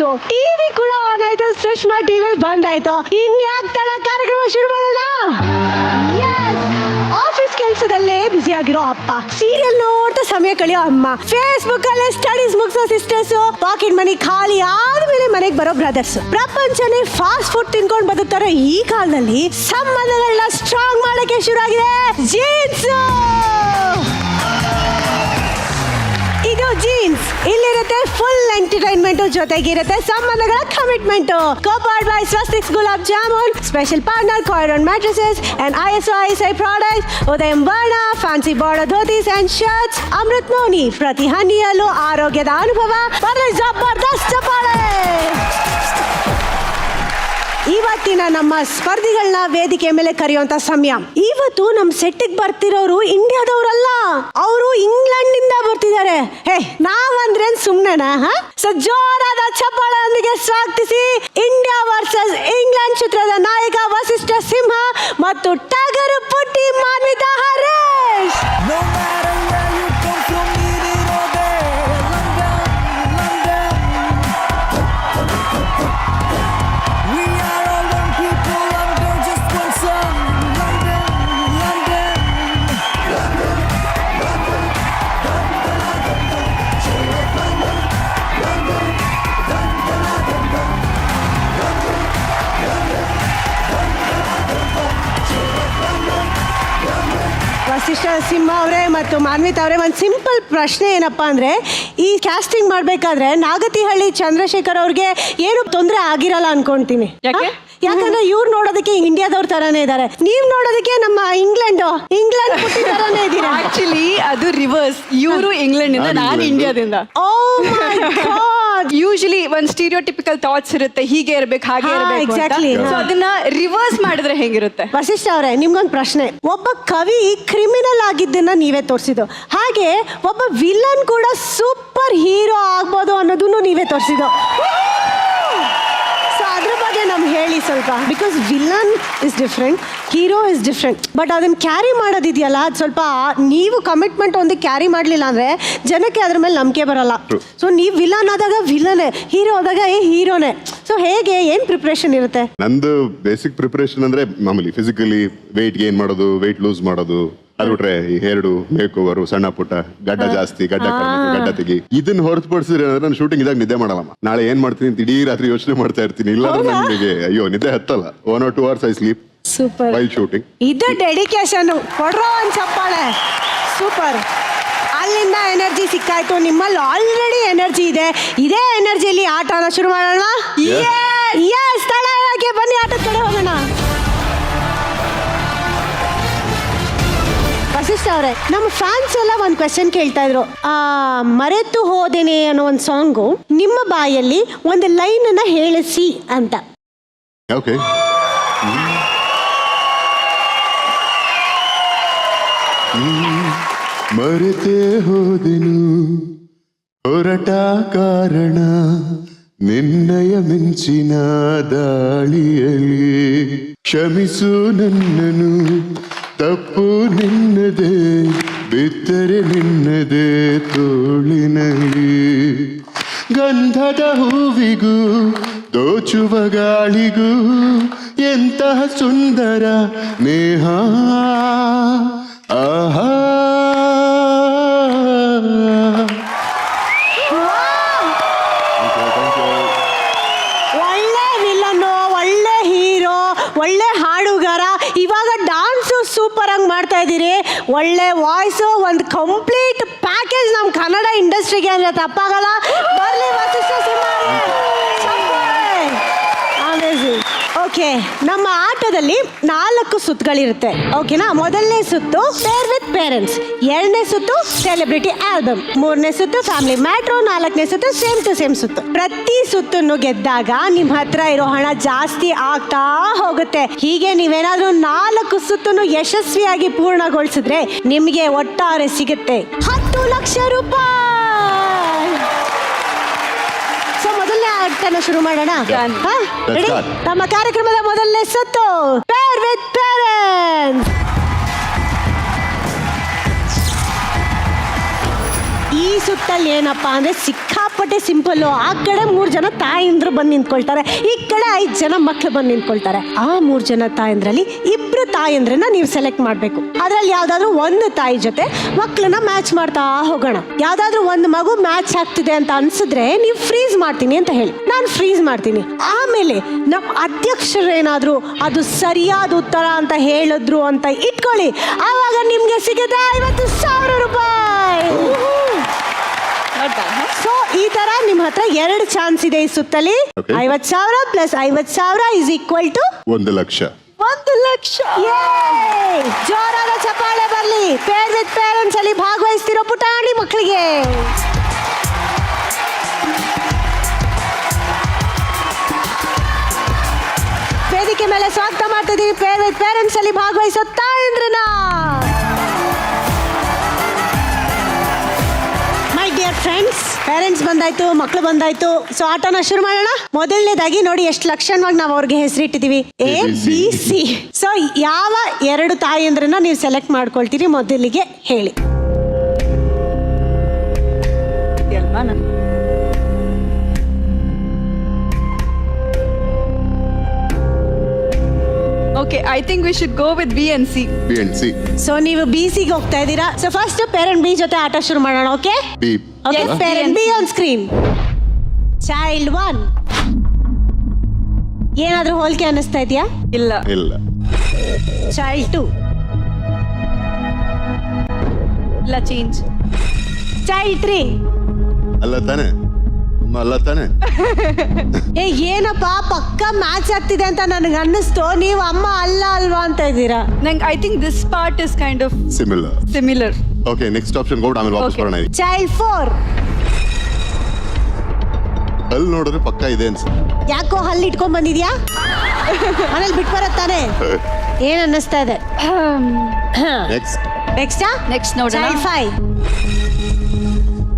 ಆಯ್ತು, ಟಿವಿ ಕೂಡ ಆನ್ ಆಯ್ತು, ಸುಷ್ಮಾ ಟಿವಿ ಬಂದಾಯ್ತು. ಇನ್ಯಾಕ್ತಾಳ ಕಾರ್ಯಕ್ರಮ ಶುರು ಮಾಡೋಣ. ಆಫೀಸ್ ಕೆಲಸದಲ್ಲೇ ಬ್ಯುಸಿ ಆಗಿರೋ ಅಪ್ಪ, ಸೀರಿಯಲ್ ನೋಡ್ತಾ ಸಮಯ ಕಳೆಯೋ ಅಮ್ಮ, ಫೇಸ್ಬುಕ್ ಅಲ್ಲೇ ಸ್ಟಡೀಸ್ ಮುಗಿಸೋ ಸಿಸ್ಟರ್ಸ್, ಪಾಕೆಟ್ ಮನಿ ಖಾಲಿ ಆದ್ಮೇಲೆ ಮನೆಗೆ ಬರೋ ಬ್ರದರ್ಸ್, ಪ್ರಪಂಚನೇ ಫಾಸ್ಟ್ ಫುಡ್ ತಿನ್ಕೊಂಡು ಬದುಕ್ತಾರೋ ಈ ಕಾಲದಲ್ಲಿ ಸಂಬಂಧಗಳನ್ನ ಸ್ಟ್ರಾಂಗ್ ಮಾಡಕ್ಕೆ ಶುರು ಆಗಿದೆ ಜೀನ್ಸ್. ಇದು ಜೀನ್ಸ್. ಇಲ್ಲಿರುತ್ತೆ ಫುಲ್ ಎಂಟರ್ಟೈನ್ಮೆಂಟ್, ಜೊತೆಗಿರುತ್ತೆ ಸಂಬಂಧಗಳ commitment. Co-powered by Swastiks gulab jamun, special partner Kaydan mattresses and ISO ISI products, Udayam Varna fancy border dhotis and shirts, Amrut Noni, ಪ್ರತಿ ಹನಿಯಲ್ಲೂ ಆರೋಗ್ಯದ ಅನುಭವ. ಬರ್ಲಿ ಜಬರ್ದಸ್ತ್ ಚಪ್ಪಾಳೆ. ಇವತ್ತಿನ ನಮ್ಮ ಸ್ಪರ್ಧಿಗಳನ್ನ ವೇದಿಕೆ ಮೇಲೆ ಕರೆಯುವಂತ ಸಮಯ. ಇವತ್ತು ನಮ್ಮ ಸೆಟ್ಟಿಗೆ ಬರ್ತಿರೋರು ಇಂಡಿಯಾದವರಲ್ಲ, ಅವರು ಇಂಗ್ಲೆಂಡ್ ನಿಂದ ಬರ್ತಿದ್ದಾರೆ. ಹೇ, ನಾವಂದ್ರೆ ಸುಮ್ನೆನಾ? ಜೋರಾದ ಚಪ್ಪಾಳೆಯೊಂದಿಗೆ ಸ್ವಾಗತಿಸಿ ಇಂಡಿಯಾ ವರ್ಸಸ್ ಇಂಗ್ಲೆಂಡ್ ಚಿತ್ರದ ನಾಯಕ ವಸಿಷ್ಠ ಸಿಂಹ ಮತ್ತು ಟಗರು ಪುಟ್ಟಿ ಮಾನ್ವಿತಾ ಹರೇಶ್. ವಸಿಷ್ಠ ಸಿಂಹ ಅವರೇ ಮತ್ತು ಮಾನ್ವಿತಾ ಅವರೇ, ಒಂದು ಸಿಂಪಲ್ ಪ್ರಶ್ನೆ ಏನಪ್ಪಾ ಅಂದ್ರೆ, ಈ ಕ್ಯಾಸ್ಟಿಂಗ್ ಮಾಡ್ಬೇಕಾದ್ರೆ ನಾಗತಿಹಳ್ಳಿ ಚಂದ್ರಶೇಖರ್ ಅವ್ರಿಗೆ ಏನು ತೊಂದರೆ ಆಗಿರಲ್ಲ ಅನ್ಕೊಂತೀನಿ. ಯಾಕಂದ್ರೆ ಇವ್ರು ನೋಡೋದಕ್ಕೆ ಇಂಡಿಯಾದವ್ರ ತರಾನೇ ಇದ್ದಾರೆ, ನೀವ್ ನೋಡೋದಕ್ಕೆ ನಮ್ಮ ಇಂಗ್ಲೆಂಡ್ ಪುಟ್ಟಿ ತರಾನೇ ಇದ್ದೀರಾ. ಆಕ್ಚುಲಿ ಅದು ರಿವರ್ಸ್, ಇವರು ಇಂಗ್ಲೆಂಡ್ ಇಂದ, ನಾನು ಇಂಡಿಯಾದಿಂದ. ಓ ಮೈ ಗಾಡ್. ಯೂಶಲಿ ಒಂದ್ ಸ್ಟೀರಿಯೋಟಿಪಿಕಲ್ ಥಾಟ್ಸ್ ಇರುತ್ತೆ, ಹೀಗೆ ಇರ್ಬೇಕು ಹಾಗೆ ಇರ್ಬೇಕು. exactly. ಸೊ ಅದನ್ನ ರಿವರ್ಸ್ ಮಾಡಿದ್ರೆ ಹೇಗಿರುತ್ತೆ? ವಸಿಷ್ಠ ಅವರೇ, ನಿಮ್ಗೊಂದು ಪ್ರಶ್ನೆ. ಒಬ್ಬ ಕವಿ ಕ್ರಿಮಿನಲ್ ಆಗಿದ್ದನ್ನ ನೀವೇ ತೋರಿಸಿದ್ದು, ಹಾಗೆ ಒಬ್ಬ ವಿಲನ್ ಕೂಡ ಸೂಪರ್ ಹೀರೋ ಆಗ್ಬೋದು ಅನ್ನೋದನ್ನು ನೀವೇ ತೋರಿಸಿದ್ದು. ಸೊ ಅದ್ರ ಬಗ್ಗೆ ನಮ್ಗೆ ಹೇಳಿ ಸ್ವಲ್ಪ. Because villain is different, hero is different, but ಅದನ್ನ ಕ್ಯಾರಿ ಮಾಡೋದಿದೆಯಲ್ಲ, ಅದು ಸ್ವಲ್ಪ ನೀವು ಕಮಿಟ್ಮೆಂಟ್ ಒಂದು ಕ್ಯಾರಿ ಮಾಡಲಿಲ್ಲ ಅಂದರೆ ಜನಕ್ಕೆ ಅದ್ರ ಮೇಲೆ ನಂಬಿಕೆ ಬರಲ್ಲ. ಸೊ ನೀವು ವಿಲನ್ ಆದಾಗ ವಿಲನೇ, ಹೀರೋ ಆದಾಗ ಹೀರೋನೇ. ಸೊ ಹೇಗೆ, ಏನು ಪ್ರಿಪ್ರೇಷನ್ ಇರುತ್ತೆ? ನಂದು ಬೇಸಿಕ್ ಪ್ರಿಪರೇಷನ್ ಅಂದ್ರೆ ಮಾಮೂಲಿ ಫಿಸಿಕಲಿ ವೆಯ್ಟ್ ಗೇನ್ ಮಾಡೋದು, ವೆಯ್ಟ್ ಲೂಸ್ ಮಾಡೋದು, ಅದು ಬಿಟ್ರೆ ಈ ಹೇರ್ಡು, ಮೇಕ್ ಓವರು, ಸಣ್ಣ ಪುಟ್ಟ, ಗಡ್ಡ ಜಾಸ್ತಿ, ಗಡ್ಡ ಕಡಿಮೆ, ಗಡ್ಡ ತೆಗಿ. ಇದನ್ನ ಹೊರತುಪಡಿಸಿದ್ರೆ ನಾನು ಶೂಟಿಂಗ್ ಇದಾಗ ನಿದ್ದೆ ಮಾಡಲ್ಲಮ್ಮ. ನಾಳೆ ಏನ್ ಮಾಡ್ತೀನಿ ಅಂತ ಇಡೀ ರಾತ್ರಿ ಯೋಚನೆ ಮಾಡ್ತಾ ಇರ್ತೀನಿ. ಇಲ್ಲ ನನಗೆ ಅಯ್ಯೋ ನಿದ್ದೆ ಹತ್ತಲ್ಲ. 1 or 2 hours I sleep super. While shooting. ಇದು ಡೆಡಿಕೇಶನ್. ಕೊಡ್ರೋ ಒಂದು ಚಪ್ಪಾಳೆ. ಸೂಪರ್. ಅಲ್ಲಿಂದ ಎನರ್ಜಿ ಸಿಕ್ಕಾಯ್ತು, ನಿಮ್ಮಲ್ಲಿ ಆಲ್ರೆಡಿ ಎನರ್ಜಿ ಇದೆ. ಇದೇ ಎನರ್ಜಿಯಲ್ಲಿ ಆಟನ ಶುರು ಮಾಡೋಣ. ಎಸ್, ತಡ ಯಾಕೆ, ಬನ್ನಿ ಆಟದ ಕಡೆ ಹೋಗೋಣ. ವಸಿಷ್ಠ ಅವರೇ, ನಮ್ಮ ಫ್ಯಾನ್ಸ್ ಎಲ್ಲ ಒಂದು ಕ್ವೆಶನ್ ಕೇಳ್ತಾ ಇದ್ರು. ಮರೆತು ಹೋದೇನೆ ಅನ್ನೋ ಒಂದು ಸಾಂಗು, ನಿಮ್ಮ ಬಾಯಲ್ಲಿ ಒಂದು ಲೈನ್ ಅನ್ನ ಹೇಳಿಸಿ ಅಂತ. ಓಕೆ. ಮರೆತೇ ಹೋದೆನು ಹೊರಟ ಕಾರಣ ನಿನ್ನಯ ಮಿಂಚಿನ ದಾಳಿಯಲ್ಲಿ, ಕ್ಷಮಿಸು ನನ್ನನು ತಪ್ಪು ನಿನ್ನದೇ, ಬಿತ್ತರೆ ನಿನ್ನದೇ ತೋಳಿನಲ್ಲಿ, ಗಂಧದ ಹೂವಿಗೂ ದೋಚುವ ಗಾಳಿಗೂ ಎಂತಹ ಸುಂದರ ನೇಹ. ಆಹಾ, ಒಳ್ಳೆ ವಿಲನ್ನು, ಒಳ್ಳೆ ಹೀರೋ, ಒಳ್ಳೆ ಹಾಡುಗಾರ, ಇವಾಗ ಡಾನ್ಸು ಸೂಪರ್ ಆಗಿ ಮಾಡ್ತಾ ಇದ್ದೀರಿ, ಒಳ್ಳೆ ವಾಯ್ಸು, ಒಂದು ಕಂಪ್ಲೀಟ್ ಪ್ಯಾಕೇಜ್ ನಮ್ಮ ಕನ್ನಡ ಇಂಡಸ್ಟ್ರಿಗೆ ಅಂದರೆ ತಪ್ಪಾಗಲ್ಲ. ಬರಲಿ ವಸಿಷ್ಠ ಸಿಂಹ. ಓಕೆ, ನಮ್ಮ ಆಟದಲ್ಲಿ 4 ಸುತ್ತುಗಳಿರುತ್ತೆ. ಓಕೆನಾ? ಮೊದಲನೇ ಸುತ್ತು ಪೇರ್ ವಿತ್ ಪೇರೆಂಟ್ಸ್, 2ನೇ ಸುತ್ತು ಸೆಲೆಬ್ರಿಟಿ ಆಲ್ಬಮ್, 3ನೇ ಸುತ್ತು ಫ್ಯಾಮಿಲಿ ಮ್ಯಾಟ್ರು, 4ನೇ ಸುತ್ತು ಸೇಮ್ ಟು ಸೇಮ್ ಸುತ್ತು. ಪ್ರತಿ ಸುತ್ತನ್ನು ಗೆದ್ದಾಗ ನಿಮ್ಮ ಹತ್ರ ಇರೋ ಹಣ ಜಾಸ್ತಿ ಆಗ್ತಾ ಹೋಗುತ್ತೆ. ಹೀಗೆ ನೀವೇನಾದ್ರೂ 4 ಸುತ್ತನ್ನು ಯಶಸ್ವಿಯಾಗಿ ಪೂರ್ಣಗೊಳಿಸಿದ್ರೆ ನಿಮಗೆ ಒಟ್ಟಾರೆ ಸಿಗುತ್ತೆ 10 ಲಕ್ಷ ರೂಪಾಯಿ. ಸೊ ಮೊದಲನೇ ಆಟನ ಶುರು ಮಾಡೋಣ. ರೆಡಿ? ನಮ್ಮ ಕಾರ್ಯಕ್ರಮದ ಮೊದಲನೇ ಸುತ್ತು ಪೇರ್ ವಿತ್ ಪೇರೆಂಟ್ಸ್. ಈ ಸುತ್ತ ಟೋಟಲ್ ಏನಪ್ಪಾ ಅಂದ್ರೆ ಸಿಕ್ಕಾಪಟ್ಟೆ ಸಿಂಪಲ್. ಆ ಕಡೆ 3 ಜನ ತಾಯಿಂದ್ರು ಬಂದು ನಿಂತ್ಕೊಳ್ತಾರೆ, ಈ ಕಡೆ 5 ಜನ ಮಕ್ಳು ಬಂದು ನಿಂತ್ಕೊಳ್ತಾರೆ. ಆ 3 ಜನ ತಾಯಂದ್ರಲ್ಲಿ 2 ತಾಯಂದ್ರನ್ನ ನೀವು ಸೆಲೆಕ್ಟ್ ಮಾಡ್ಬೇಕು. ಅದ್ರಲ್ಲಿ ಯಾವ್ದಾದ್ರು ಒಂದು ತಾಯಿ ಜೊತೆ ಮಕ್ಳನ್ನ ಮ್ಯಾಚ್ ಮಾಡ್ತಾ ಹೋಗೋಣ. ಯಾವ್ದಾದ್ರು ಒಂದು ಮಗು ಮ್ಯಾಚ್ ಆಗ್ತಿದೆ ಅಂತ ಅನ್ಸಿದ್ರೆ ನೀವು ಫ್ರೀಸ್ ಮಾಡ್ತೀನಿ ಅಂತ ಹೇಳಿ, ನಾನು ಫ್ರೀಸ್ ಮಾಡ್ತೀನಿ. ಆಮೇಲೆ ನಮ್ಮ ಅಧ್ಯಕ್ಷರೇನಾದ್ರು ಅದು ಸರಿಯಾದ ಉತ್ತರ ಅಂತ ಹೇಳಿದ್ರು ಅಂತ ಇಟ್ಕೊಳ್ಳಿ, ಆವಾಗ ನಿಮ್ಗೆ ಸಿಗುತ್ತೆ 50,000 ರೂಪಾಯಿ. ಸೊ ಈ ತರ ನಿಮ್ ಹತ್ರ 2 ಚಾನ್ಸ್ ಇದೆ ಈ ಸುತ್ತಲಿ. Okay. 50,000 plus 50,000 is equal to 1 lakh. 1 lakh. ಜೋರಾದ ಚಪ್ಪಾಳೆ ಬರ್ಲಿ. ಪೇರ್ ವಿತ್ ಪೇರೆಂಟ್ಸ್ ಅಲ್ಲಿ ಭಾಗವಹಿಸ್ತಿರೋ ಪುಟಾಣಿ ಮಕ್ಕಳಿಗೆ ವೇದಿಕೆ ಮೇಲೆ ಸ್ವಾಗತ ಮಾಡ್ತಾ ಇದೀವಿ. ಪೇರ್ ವಿತ್ ಪೇರೆಂಟ್ಸ್ ಅಲ್ಲಿ ಭಾಗವಹಿಸೋ ತಾಯಂದ್ರನ್ನ. ಮೈ ಡಿಯರ್ ಫ್ರೆಂಡ್ಸ್, ಪೇರೆಂಟ್ಸ್ ಬಂದಾಯ್ತು, ಮಕ್ಕಳು ಬಂದಾಯ್ತು. ಸೊ ಆಟನ ಶುರು ಮಾಡೋಣ. ಮೊದಲನೇದಾಗಿ ನೋಡಿ ಎಷ್ಟು ಲಕ್ಷಣವಾಗಿ ನಾವು ಅವ್ರಿಗೆ ಹೆಸರಿಟ್ಟಿದೀವಿ, ABC. ಸೊ ಯಾವ 2 ತಾಯಂದ್ರನ್ನ ನೀವು ಸೆಲೆಕ್ಟ್ ಮಾಡ್ಕೊಳ್ತೀರಿ ಮೊದಲಿಗೆ ಹೇಳಿ. ಅಲ್ವಾ ನಾನು okay, I think we should go with B and C. B and C. So ನೀವು BCಗೆ ಹೋಗ್ತಾ ಇದ್ದೀರಾ. ಸೊ ಫಸ್ಟ್ ಪೇರೆಂಟ್ B ಜೊತೆ ಆಟ ಶುರು ಮಾಡೋಣ. Okay B. Okay, Yes, parent B B on screen. Child 1 ಏನಾದ್ರೂ ಹೋಲಿಕೆ ಅನ್ನಿಸ್ತಾ ಇದೆಯಾ? ಇಲ್ಲ. ಇಲ್ಲ. ಚೈಲ್ಡ್ 2. ಇಲ್ಲ, ಚೇಂಜ್. ಚೈಲ್ಡ್ 3. ಅಲ್ಲ ತಾನೆ ಅಲ್ಲ ತಾನೆ. ಏನಪ್ಪ ಪಕ್ಕ ಮ್ಯಾಚ್ ಆಗ್ತಿದೆ ಅಂತ ನನಗೆ ಅನ್ನಿಸ್ತು, ನೀವು ಅಮ್ಮ ಅಲ್ಲ ಅಲ್ವಾ ಅಂತ ಇದ್ದೀರಾ. ನಂಗೆ I think this part is kind of similar. Similar. Okay, next option ಕೊಡು, ಆಮೇಲೆ ವಾಪಸ್ Okay. ಬರೋಣ. ಚೈಲ್ಡ್ 4. ಅಲ್ಲಿ ನೋಡಿದ್ರೆ ಪಕ್ಕ ಇದೆ ಅನ್ಸುತ್ತೆ. ಯಾಕೋ ಹಲ್ಲಿ ಇಟ್ಕೊಂಡ್ ಬಂದಿದ್ಯಾ? ಮನೇಲಿ ಬಿಟ್ಟು ಬರುತ್ತಾನೆ. ಏನ್ ಅನ್ನಿಸ್ತಾ ಇದೆ? ನೆಕ್ಸ್ಟ್ ನೆಕ್ಸ್ಟ್ ನೋಡೋಣ. ಚೈಲ್ಡ್ 5.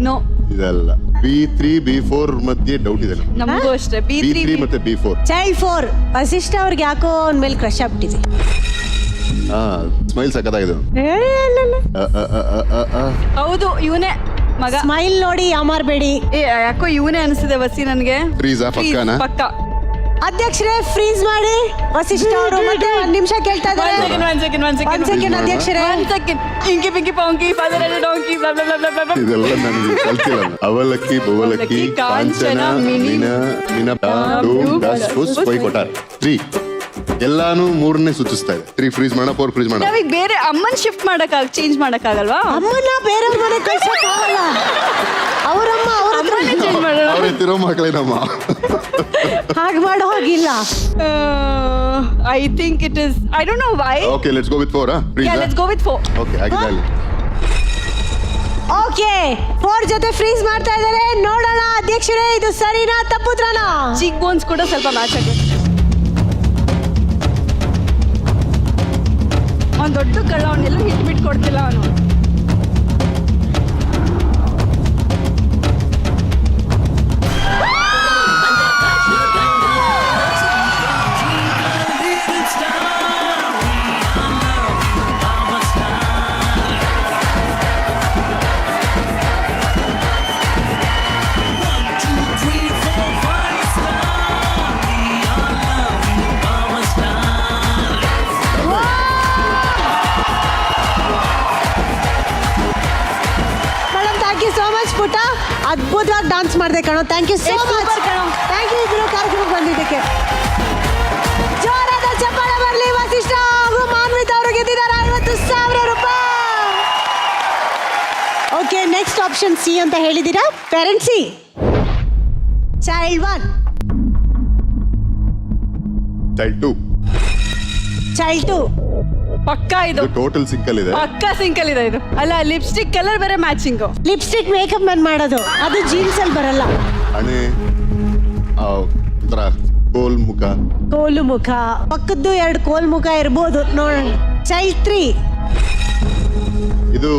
ನೋ, ಇದಲ್ಲ. B3 B4 ಮಧ್ಯೆ ಡೌಟ್ ಇದೆ. ನಮಗೂ ಅಷ್ಟೇ. B3 ಮತ್ತೆ B4. ಚೈಲ್ಡ್ 4 ವಸಿಷ್ಠ ಅವ್ರಿಗೆ ಯಾಕೋ ಅವನ ಮೇಲೆ ಕ್ರಶ್ ಆಗ್ಬಿಟ್ಟಿದೆ. ಸ್ಮೈಲ್ ಸಕ್ಕತ್ತಾಗಿದೆ. ಹೌದು, ಇವನೇ ಮಗ. ಸ್ಮೈಲ್ ನೋಡಿ ಯಾಮಾರ್ಬೇಡಿ. ಯಾಕೋ ಇವನೇ ಅನಿಸಿದೆ ವಸಿ ನನಗೆ. ಫ್ರೀಸಾ ಪಕ್ಕನಾ? ಪಕ್ಕ. ಅಧ್ಯಕ್ಷರೇ ಫ್ರೀಸ್ ಮಾಡಿ. ವಸಿಷ್ಠ ಅವರು ಮತ್ತೆ 1 ನಿಮಿಷ ಕೇಳ್ತಾ ಇದ್ದಾರೆ. ಒಂದ್ ಸೆಕೆಂಡ್ ಅಧ್ಯಕ್ಷರೇ. Inky pinky ponky father donkey blah blah blah blah. ಇದೆಲ್ಲ ನನಗೆ ಕಲ್ತಿಲ್ಲ. ಅವಲಕ್ಕಿ ಬವಲಕ್ಕಿ ಕಾಂಚನ ಮಿನ ಮಿನ ಡೂಮ್ ಡಸ್ ಫುಸ್ ಕೊಯ್ ಕೊಟಾರ್. 3 ಎಲ್ಲಾನು 3ನೇ ಸೂಚಿಸ್ತಾ ಇದೆ. 3 ಫ್ರೀಸ್ ಮಾಡೋಣ, 4 ಫ್ರೀಸ್ ಮಾಡೋಣ. ನಾವೀಗ ಬೇರೆ ಅಮ್ಮನ್ ಶಿಫ್ಟ್ ಚೇಂಜ್ ಮಾಡಕ್ಕಾಗಲ್ವಾ? ಅಮ್ಮನ ಬೇರೆಯವ್ರ ಮನೆ ಕಳ್ಸಕ್ಕಾಗಲ್ಲ. ಅವರಮ್ಮ ಅವ್ರ ಅಮ್ಮನೇ ಚೇಂಜ್ ಮಾಡೋಣ. ಅವ್ರ ಎತ್ತಿರೋ ಮಕ್ಕಳೇನಮ್ಮ. ಹಾಗೆ ಮಾಡೋ ಹಾಗಿಲ್ಲ. I think it is, I don't know why. Okay, let's go with 4. Yeah, let's go with 4. Okay, ಆಗಿದೆ ಅಲ್ಲಿ. ಓಕೆ, 4 ಜೊತೆ ಫ್ರೀಸ್ ಮಾಡ್ತಾ ಇದ್ದಾರೆ. ನೋಡೋಣ ಅಧ್ಯಕ್ಷರೇ, ಇದು ಸರಿನಾ ತಪ್ಪುದ್ರನಾ? ಚೀಕ್ ಬೋನ್ಸ್ ಕೂಡ ಸ್ವಲ್ಪ ಮ್ಯಾಚ್ ಆಗುತ್ತೆ. ಅವ್ನು ದೊಡ್ಡ ಕಳ್ಳ, ಅವನ್ನೆಲ್ಲೂ ಹಿಟ್ ಬಿಟ್ ಕೊಡ್ತಿಲ್ಲ ಅವನು. ಪುಟ ಅದ್ಭುತವಾಗಿ ಡಾನ್ಸ್ ಮಾಡಿದೆ ಕಣೋ. Thank you so much. Thank you ಇಬ್ರು ಕಾರ್ಯಕ್ರಮಕ್ಕೆ ಬಂದಿದ್ದಕ್ಕೆ. ಜೋರಾದ ಚಪ್ಪಾಳೆ ಬರಲಿ. ವಸಿಷ್ಠ ಹಾಗೂ ಮಾನ್ವಿತ್ ಅವರು ಗೆದ್ದಿದ್ದಾರೆ 50,000 ರೂಪಾಯಿ. ಓಕೆ, ನೆಕ್ಸ್ಟ್ ಆಪ್ಷನ್ ಸಿ ಅಂತ ಹೇಳಿದ್ದೀರಾ. Parent C. Child 1. Child 2. Child 2. ಪಕ್ಕ ಇದು ಟೋಟಲ್ ಸಿಂಕಲ್ ಇದೆ. ಪಕ್ಕ ಸಿಂಕಲ್ ಇದೆ ಇದು. ಅಲ್ಲ, ಲಿಪ್ಸ್ಟಿಕ್ ಕಲರ್ ಬೇರೆ ಮ್ಯಾಚಿಂಗ್. ಲಿಪ್ಸ್ಟಿಕ್ ಮೇಕಪ್ ಮ್ಯಾನ್ ಮಾಡೋದು, ಅದು ಜೀನ್ಸ್ ಅಲ್ಲಿ ಬರಲ್ಲ. ಹಣೆ ಒಂಥರ ಕೋಲ್ ಮುಖ. ಕೋಲು ಮುಖ, ಪಕ್ಕದ್ದು 2 ಕೋಲ್ ಮುಖ ಇರ್ಬೋದು. ನೋಡೋಣ. ಚೈಲ್ಡ್ 3. ಇದು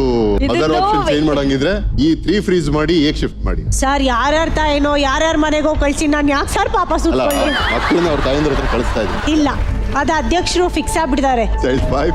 ಅದರ್ ಆಪ್ಷನ್ ಚೇಂಜ್ ಮಾಡಂಗಿದ್ರೆ ಈ 3 ಫ್ರೀಸ್ ಮಾಡಿ ಏಕ್ ಶಿಫ್ಟ್ ಮಾಡಿ. ಸರ್, ಯಾರ್ಯಾರ ತಾಯಿನೋ ಯಾರ್ಯಾರ ಮನೆಗೋ ಕಳ್ಸಿ ನಾನು ಯಾಕೆ ಸರ್ ಪಾಪ ಅಲ್ಲ, ಸುತ್ಕೊಳ್ಳಿ? ಮಕ್ಕಳನ್ನ ಅವ್ರ ತಾಯಂದ್ರ ಹತ್ರ ಕಳಿಸ್ತಾ ಇದ್ರು. ಇಲ್ಲ, ಅದು ಅಧ್ಯಕ್ಷರು ಫಿಕ್ಸ್ ಆಗ್ಬಿಟ್ಟಿದ್ದಾರೆ. ಚೈಲ್ಡ್ 5.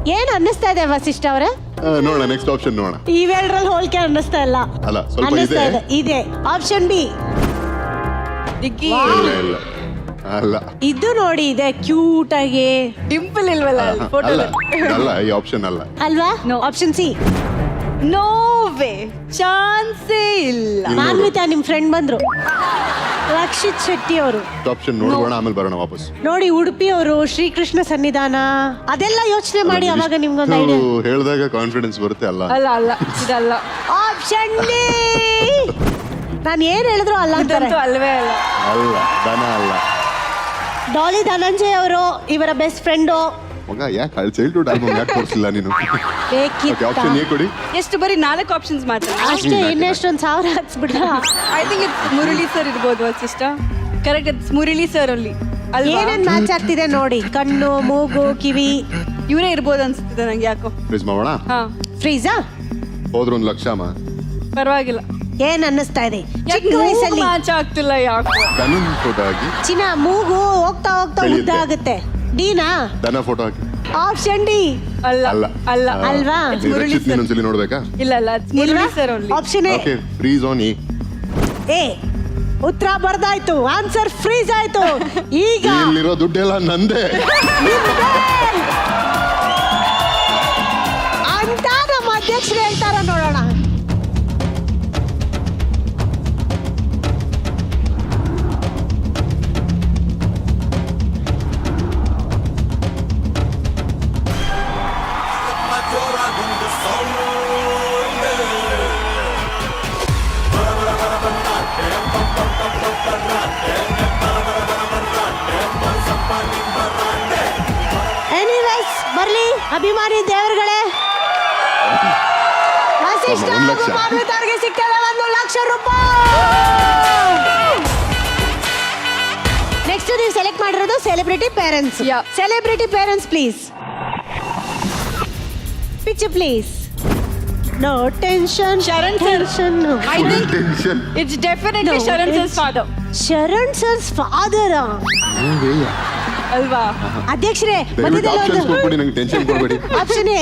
ಏನ್ ಅನ್ನಿಸ್ತಾ ಇದೆ ವಸಿಷ್ಠ ಅವ್ರೆ? ನೋಡೋಣ ನೆಕ್ಸ್ಟ್ ಆಪ್ಷನ್ ನೋಡೋಣ. ಇವೆರಡರಲ್ಲಿ ಹೋಲಿಕೆ ಅನ್ನಿಸ್ತಾ ಇಲ್ಲ. ಅಲ್ಲ, ಸ್ವಲ್ಪ ಅನ್ನಿಸ್ತಾ ಇದೆ. ಇದೆ. Option B. ದಿಕ್ಕಿ ಇಲ್ಲ ಅಲ್ಲ, ಇದು ನೋಡಿ, ಇದೆ ಕ್ಯೂಟ್ ಆಗಿ. ಡಿಂಪಲ್ ಇಲ್ವಲ್ಲ ಫೋಟೋ ಅಲ್ಲ ಅಲ್ಲ, ಈ ಆಪ್ಷನ್ ಅಲ್ಲ. ಅಲ್ವಾ? No. Option C. No way, ಚಾನ್ಸೇ ಇಲ್ಲ. ಮಾನ್ವಿತಾ ನಿಮ್ ಫ್ರೆಂಡ್ ಬಂದ್ರು, ರಕ್ಷಿತ್ ಶೆಟ್ಟಿ ಅವರು. ಆಪ್ಷನ್ ನೋಡ್ಬೋಣ, ಆಮೇಲೆ ಬರೋಣ ವಾಪಸ್. ನೋಡಿ, ಉಡುಪಿ ಅವರು, ಶ್ರೀಕೃಷ್ಣ ಸನ್ನಿಧಾನ, ಅದೆಲ್ಲ ಯೋಚನೆ ಮಾಡಿ ಅವಾಗ ನಿಮ್ಗೊಂದು ಐಡಿಯಾ. ಹೇಳಿದಾಗ ಕಾನ್ಫಿಡೆನ್ಸ್ ಬರುತ್ತೆ. ಅಲ್ಲ ಅಲ್ಲ ಅಲ್ಲ, ಇದಲ್ಲ. Option D. ನಾನು ಏನ್ ಹೇಳಿದ್ರು ಅಲ್ಲ ಅಂತಾರೆ. ಇದಂತೂ ಅಲ್ವೇ ಅಲ್ಲ. ಅಲ್ಲ, ದನ ಅಲ್ಲ. ಡಾಲಿ ಧನಂಜಯ್ ಅವರು, ಇವರ ಬೆಸ್ಟ್ ಫ್ರೆಂಡು. ಮಗ ಯಾಕೆ ಚೈಲ್ಡ್ಹುಡ್ ಆಲ್ಬಮ್ ಯಾಕೆ ತೋರಿಸಿಲ್ಲ ನೀನು? ಬೇಕಿತ್ತ ಆಪ್ಷನ್ ಎ ಕೊಡಿ. ಎಷ್ಟು ಬರೀ 4 ಆಪ್ಷನ್ಸ್ ಮಾತ್ರ. ಅಷ್ಟೇ, ಇನ್ನೆಷ್ಟೊಂದು 1000 ಹಾಕ್ಸ್ಬಿಡ. I think it's Murali sir ಇರ್ಬೋದು Vasishta. Correct, it's Murali sir ಅಲ್ಲಿ ಅಲ್ವಾ? ಏನೇನ್ ಮ್ಯಾಚ್ ಆಗ್ತಿದೆ ನೋಡಿ, ಕಣ್ಣು, ಮೂಗು, ಕಿವಿ. ಇವರೇ ಇರ್ಬೋದು ಅನ್ಸುತ್ತೆ ನಂಗೆ ಯಾಕೋ. ಪ್ಲೀಸ್ ಮಾಡೋಣ. ಹಾ, ಫ್ರೀಜಾ ಹೋದ್ರು 1 ಲಕ್ಷ ಅಮ್ಮ. ಪರವಾಗಿಲ್ಲ. ಏನ್ ಅನ್ನಿಸ್ತಾ ಇದೆ? ಯಾಕೆ ಚಿಕ್ಕ ವಯಸ್ಸಲ್ಲಿ ಮ್ಯಾಚ್ ಆಗ್ತಿಲ್ಲ ಯಾಕೋ? ದನನ್ ಫೋಟೋ ಹಾಕಿ. ಚಿನ್ನ ಮೂಗು ಹೋಗ್ತಾ ಹೋಗ್ತಾ ಉದ್ದ ಬೆಳೆಯುತ್ತೆ. ಆಗುತ್ತೆ. ಡಿನಾ? ದನ ಫೋಟೋ ಹಾಕಿ. Option D. ಅಲ್ಲ ಅಲ್ಲ. ಅಲ್ಲ ಅಲ್ವಾ? It's Murali sir. ಇನ್ನೊಂದ್ಸಲಿ ನೋಡ್ಬೇಕಾ? ಇಲ್ಲ ಅಲ್ಲ, it's Murali sir only. Option A. Okay, freeze on A. A ಉತ್ತರ ಬರ್ದಾಯ್ತು, ಆನ್ಸರ್ ಫ್ರೀಸ್ ಆಯ್ತು. ಈಗ ಇಲ್ಲಿರೋ ದುಡ್ಡೆಲ್ಲ ನಂದೇ. ಅಂತ ನಮ್ಮ ಅಧ್ಯಕ್ಷರು ಹೇಳ್ತಾರ, ನೋಡೋಣ. ಎನಿವೇಸ್, ಬರ್ಲಿ ಅಭಿಮಾನಿ ದೇವರುಗಳೇ. ವಸಿಷ್ಠ 1 ಲಕ್ಷ. ಮಾನ್ವಿತಾರ್ಗೆ ಸಿಕ್ಕಿದೆ 1 ಲಕ್ಷ ರೂಪಾಯಿ. ನೆಕ್ಸ್ಟ್ ನೀವು ಸೆಲೆಕ್ಟ್ ಮಾಡಿರೋದು celebrity parents. Yeah. Celebrity parents please. Picture please. No tension. Sharan sir. Tension. I think tension. it's definitely No, Sharan it's- sir's father. Sharan sir's father ಅಲ್ವಾ? ಅಧ್ಯಕ್ಷರೇ, ದಯವಿಟ್ಟು ಮಧ್ಯದಲ್ಲಿ ಆಪ್ಷನ್ಸ್ ಒಂದು ಕೊಟ್ಬಿಡಿ, ನಂಗೆ ಟೆನ್ಷನ್ ಕೊಡ್ಬೇಡಿ. Option A.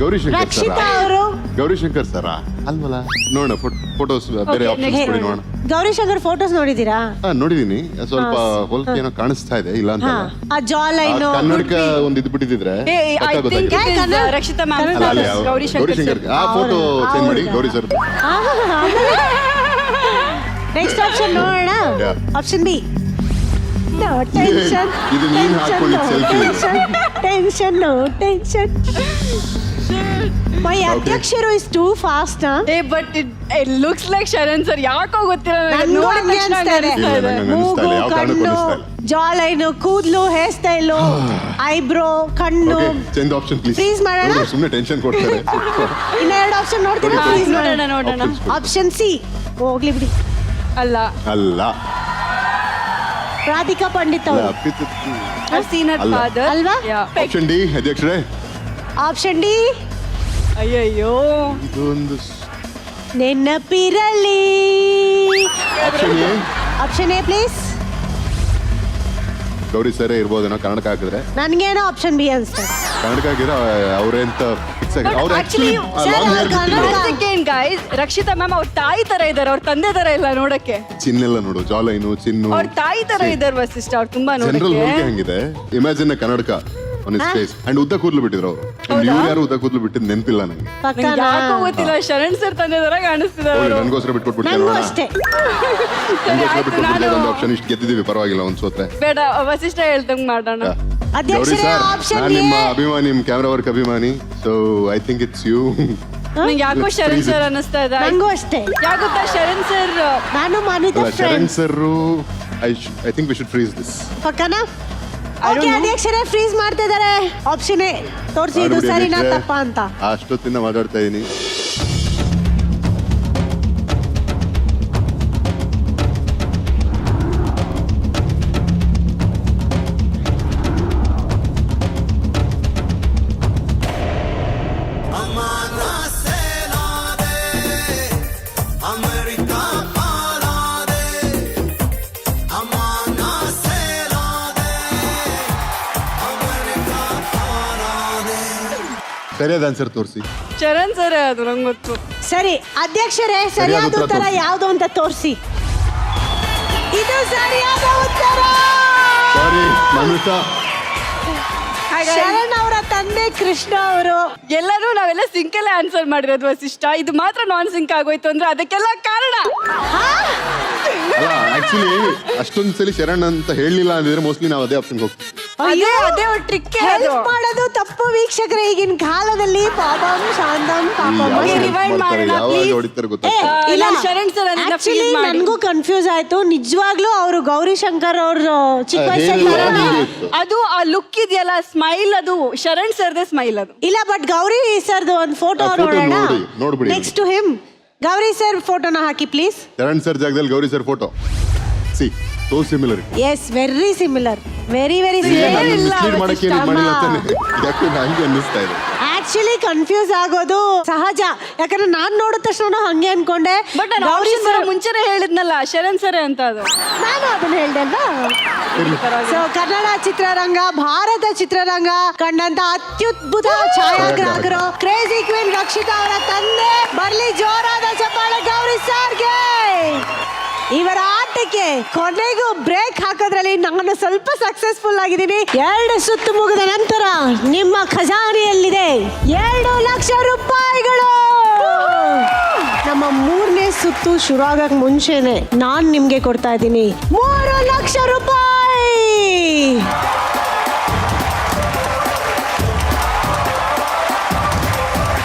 ಗೌರಿಶಂಕರ್ ರಕ್ಷಿತಾ ಸರ. ಅವರು. ಗೌರಿಶಂಕರ್ ಸರ ಅಲ್ವಲ್ಲ? ನೋಡೋಣ ಫೋಟೋಸ್, ಬೇರೆ Okay, ಆಪ್ಷನ್ಸ್ next. ಕೊಡಿ ನೋಡೋಣ. ಗೌರಿಶಂಕರ್ ಫೋಟೋಸ್ ನೋಡಿದೀರಾ? ನೋಡಿದೀನಿ, ಸ್ವಲ್ಪ ಹೋಲಿಕೆ ಏನೋ ಕಾಣಿಸ್ತಾ ಇದೆ, ಇಲ್ಲ ಅಂತ ಹಾ, ಆ ಜಾ ಲೈನ್. ಕನ್ನಡಕ ಒಂದು ಇದು ಬಿಟ್ಟಿದ್ರೆ I think Yeah, Kannada. Rakshitha ma'am Kannada. ಅಲ್ಲ, ಅಲ್ಲಿ ಗೌರಿ ಶಂಕರ್ ಗೌರಿಶಂಕರ್ sir. ಆ ಫೋಟೋ ಚೇಂಜ್ ಮಾಡಿ, ಗೌರಿ ಸರ್. ನೆಕ್ಸ್ಟ್ ಆಪ್ಷನ್ ನೋಡೋಣ. Yeah. Option B. No tension. ಇದು ನೀನ್ ಹಾಕೊಂಡಿದ್ selfie. Tension, no tension. My ಅಧ್ಯಕ್ಷರು is too fast. But it looks like Sharan sir. ಯಾಕೋ ಗೊತ್ತಿಲ್ಲ ನನಗೆ. ನನ್ಗೂ ನೋಡಿದ ಹಂಗೆ ತಕ್ಷಣ ಅನ್ಸ್ತಾ ಇದೆ. ಇಲ್ಲ, ನಂಗೆ ಅನಿಸ್ತಾ ಮೂಗು, ಇಲ್ಲ, ಯಾವ ಕಾರಣಕ್ಕೂ ಕಣ್ಣು, ಅನಿಸ್ತಾ ಇಲ್ಲ. ಜಾ ಲೈನ್, ಕೂದಲು, ಹೇರ್ ಸ್ಟೈಲು, ಐಬ್ರೋ, ಕಣ್ಣು. Change option please. Freeze ಮಾಡೋಣ? ಸುಮ್ಮನೆ ಟೆನ್ಷನ್ ಕೊಡ್ತಾರೆ. ಇನ್ನ 2 ಆಪ್ಷನ್ ನೋಡ್ತೀನಿ. Okay, Freeze ನೋಡೋಣ ಮಾಡೋಣ. ನೋಡೋಣ. Options ಕೊಡಿ. Option C. ಹೋಗ್ಲಿ ಬಿಡಿ. ಅಲ್ಲ, ಅಲ್ಲ. ರಾಧಿಕಾ ಪಂಡಿತ್ ಅಲ್ಲ, ಅವರು. I've seen her ಅಲ್ಲ. father. ಅಲ್ವಾ? Yeah. ಆಪ್ಷನ್ ಡಿ ಅಧ್ಯಕ್ಷರೇ. Option D. ಅಯ್ಯಯ್ಯೋ. ಇದೊಂದು ನೆನಪಿರಲಿ. Option A. Option A please. Gowri ಸರೇ ಇರ್ಬೋದೇನೋ ಕನ್ನಡಕ ಹಾಕಿದ್ರೆ. ನನ್ಗೇನೋ ಆಪ್ಷನ್ ಬಿ ಅನ್ಸ್ತದೆ. ಕನ್ನಡಕ ಹಾಕಿದ್ರೆ ಅವ್ರೆ ಅಂತ ಫಿಕ್ಸ್ ಆಗಿ ಅವ್ರು actually, actually sir, long hair ಕನ್ನಡ- ಬಿಟ್ಟಿದ್ರು. ಸೆಕೆಂಡ್ ಗೈಸ್, ರಕ್ಷಿತಾ ಮ್ಯಾಮ್ ಅವ್ರ ತಾಯಿ ತರ ಇದಾರೆ, ಅವ್ರ ತಂದೆ ತರ ಇಲ್ಲ ನೋಡಕ್ಕೆ. ಚಿನ್ನೆಲ್ಲ ನೋಡು, ಜಾಲೈನು, ಚಿನ್ನು. ಅವ್ರ ತಾಯಿ ತರ ಇದಾರೆ ವಸಿಷ್ಠ, ಅವ್ರು ತುಂಬಾ ಜನರಲ್ ಹೋಲಿಕೆ ನೋಡಕ್ಕೆ. ಹಂಗಿದೆ. ಇಮ್ಯಾಜಿನ್ ಕನ್ನಡಕ ಆನ್ ಹಿಸ್ ಫೇಸ್ ಅಂಡ್ ಉದ್ದ ಕೂದಲು ಬಿಟ್ಟಿದ್ರು ಅವರು. ಇವ್ರು ಯಾರು ಉದ್ದ ಕೂದಲು ಬಿಟ್ಟಿದ್ದು ನೆನಪಿಲ್ಲ ನಂಗೆ. ಪಕ್ಕನಾ? ನಂಗೆ ಯಾಕೋ ಗೊತ್ತಿಲ್ಲ, ಶರಣ್ ಸರ್ ತಂದೆ ತರ ಕಾಣಿಸ್ತಿದ್ದಾರೆ ಅವರು. ನನಗೋಸ್ಕರ ಬಿಟ್ಕೊಟ್ಬಿಡ್ತೀನಿ ನಂಗೂ ನೋಡೋಣ. ಅಷ್ಟೇ. ನನಗೋಸ್ಕರ ಬಿಟ್ಕೊಟ್ಬಿಡ್ತೀನಿ, ಒಂದು ಆಪ್ಷನ್ ಇಷ್ಟು ಗೆದ್ದಿದ್ದೀವಿ, ಪರವಾಗಿಲ್ಲ, ಒಂದು ಸೋತ್ರೆ. ಬೇಡ, ವಸಿಷ್ಠ ಹೇಳ್ದಂಗ್ ಮಾಡೋಣ. ಗೌರಿ ಅಧ್ಯಕ್ಷರೇ, ಸರ್, ಆಪ್ಷನ್ ನಾನು ಎ. ನಿಮ್ಮ ಅಭಿಮಾನಿ, ನಿಮ್ಮ ಕ್ಯಾಮ್ರಾ ವರ್ಕ್ ಅಭಿಮಾನಿ. So I think it's you. ನಂಗೆ ಯಾಕೋ Let's Sharan freeze sir it. ಅನ್ನಿಸ್ತಾ ಇದೆ. ನಂಗೂ ಅಷ್ಟೇ. ಯಾಗೊತ್ತಾ ಶರಣ್ ಸರ್ ನಾನು ಮಾನ್ವಿತಾ ಅಲ್ಲ, Sharan friends. Sir I think we should freeze this. ಪಕ್ಕನಾ? I don't okay, know. ಅಧ್ಯಕ್ಷರೇ ಫ್ರೀಸ್ ಮಾಡ್ತಿದ್ದಾರೆ. ಆಪ್ಷನ್ ಎ ತೋರಿಸಿ, ಇದು ಸರಿನಾ ತಪ್ಪಾ ಅಂತ. ಅಷ್ಟೊತ್ತಿಂದ ಮಾತಾಡ್ತಾ ಇದೀನಿ. ಸರಿಯಾದ ಆನ್ಸರ್ ತೋರಿಸಿ. ಶರಣ್ ಸರ್ ಅದು ನಂಗೆ ಗೊತ್ತು. ಸರಿ ಅಧ್ಯಕ್ಷರೇ, ಸರಿಯಾದ ಉತ್ತರ ಉತ್ತರ ತೋರ್ಸಿ. ಯಾವುದು ಅಂತ ತೋರಿಸಿ. ಇದು ಸರಿಯಾದ ಉತ್ತರ. ಸಾರಿ ಮನುಷ್ಯ. ಶರಣ್ ಅವರ ತಂದೆ ಕೃಷ್ಣ ಅವರು. ಎಲ್ಲರೂ ನಾವೆಲ್ಲ ಸಿಂಕಲ್ಲೇ ಆನ್ಸರ್ ಮಾಡಿರೋದು ವಸಿಷ್ಠ. ಇದು ಮಾತ್ರ ನಾನ್ ಸಿಂಕ್ ಆಗೋಯ್ತು ಅಂದ್ರೆ ಅದಕ್ಕೆಲ್ಲ ಕಾರಣ ಅಲ್ಲ ಆಕ್ಚುಲಿ ಅಷ್ಟೊಂದ್ ಸಲ ಶರಣ್ ಅಂತ ಹೇಳಲಿಲ್ಲ ಅಂದಿದ್ರೆ ಮೋಸ್ಟ್ಲಿ ನಾವು ಅದೇ ಆಪ್ಷನ್ ಹೋಗ್ತೀವಿ. ಅದೇ ಒಂದು ಟ್ರಿಕ್ ಹೆಲ್ಪ್ ಮಾಡೋದು ತಪ್ಪು ವೀಕ್ಷಕರೇ ಈಗಿನ ಕಾಲದಲ್ಲಿ. ಪಾಪಂ ಶಾಂತಂ ಪಾಪಂ. rewind ಮಾಡೋಣ, ಯಾವಾಗ please. ಹೊಡಿತಾರೆ ಏ, ಗೊತ್ತಾ? ಇಲ್ಲ ನಾನು ಶರಣ್ ಸರ್ ಅದನ್ನ ಆಕ್ಚುಲಿ feel ಮಾಡಿ. ನನಗೂ ಕನ್ಫ್ಯೂಸ್ ಆಯ್ತು ನಿಜವಾಗ್ಲೂ. ಅವರು ಗೌರಿ ಶಂಕರ್ ಅವ್ರ ಚಿಕ್ಕ ವಯಸ್ಸಲ್ಲಿ ಹೇಳಿಲ್ಲ, ಬರೋದು. ಹೀಗಿತ್ತು. ಅದು ಆ ಲುಕ್ ಇದೆಯಲ್ಲ, ಸ್ಮೈಲ್, ಅದು ಶರಣ್ ಸರ್ದೇ ಸ್ಮೈಲ್ ಅದು. ಇಲ್ಲ ಬಟ್ ಗೌರಿ ಸರ್ದು ಒಂದು ಫೋಟೋ ಆ photo ನೋಡೋಣ. ನೋಡ್ಬಿಡಿ. Next to him Gauri sir ಫೋಟೋನ ಹಾಕಿ ಪ್ಲೀಸ್. ಶರಣ್ ಸರ್ ಜಾಗದಲ್ಲಿ Gauri sir photo. See so similar. Yes very similar, very very similar. ಮಾಡಕ್ಕೆ ಏನಿದ್ ಮಾಡಿಲ್ಲ ಅಂತಾನೆ ಯಾಕೆ ನಂಗೆ ಅನ್ನಿಸ್ತಾ ಇದೆ. ಆಕ್ಚುಲಿ ಕನ್ಫ್ಯೂಸ್ ಆಗೋದು ಸಹಜ, ಯಾಕಂದ್ರೆ ನಾನ್ ನೋಡಿದ ತಕ್ಷಣ ಹಂಗೆ ಅನ್ಕೊಂಡೆ. ಬಟ್ ನಾನು ಗೌರಿ ಆಪ್ಷನ್ ಸರ್ ಮುಂಚೆನೆ ಹೇಳಿದ್ನಲ್ಲ ಶರಣ್ ಸರ್ ಅಂತ. ಅದು ನಾನು ಅದನ್ನ ಹೇಳ್ದೆ ಅಲ್ವಾ. ಸೊ ಕನ್ನಡ ಚಿತ್ರರಂಗ, ಭಾರತ ಚಿತ್ರರಂಗ ಕಂಡಂತ ಅತ್ಯುದ್ಭುತ ಛಾಯಾಗ್ರಾಹಕರು ಕ್ರೇಜಿ ಕ್ವೀನ್ ರಕ್ಷಿತಾ ಅವರ ತಂದೆ. ಬರ್ಲಿ ಜೋರಾದ ಚಪ್ಪಾಳೆ ಗೌರಿ ಸರ್ಗೆ. ಇವರ ಆಟಕ್ಕೆ ಕೊನೆಗೂ ಬ್ರೇಕ್ ಹಾಕೋದ್ರಲ್ಲಿ ನಾನು ಸ್ವಲ್ಪ ಸಕ್ಸಸ್ಫುಲ್ ಆಗಿದ್ದೀನಿ. 2 ಸುತ್ತು ಮುಗಿದ ನಂತರ ನಿಮ್ಮ ಖಜಾನೆಯಲ್ಲಿದೆ 2 ಲಕ್ಷ ರೂಪಾಯಿಗಳು. ನಮ್ಮ 3ನೇ ಸುತ್ತು ಶುರು ಆಗಕ್ ಮುಂಚೆನೆ ನಾನ್ ನಿಮ್ಗೆ ಕೊಡ್ತಾ ಇದ್ದೀನಿ 3 ಲಕ್ಷ ರೂಪಾಯಿ.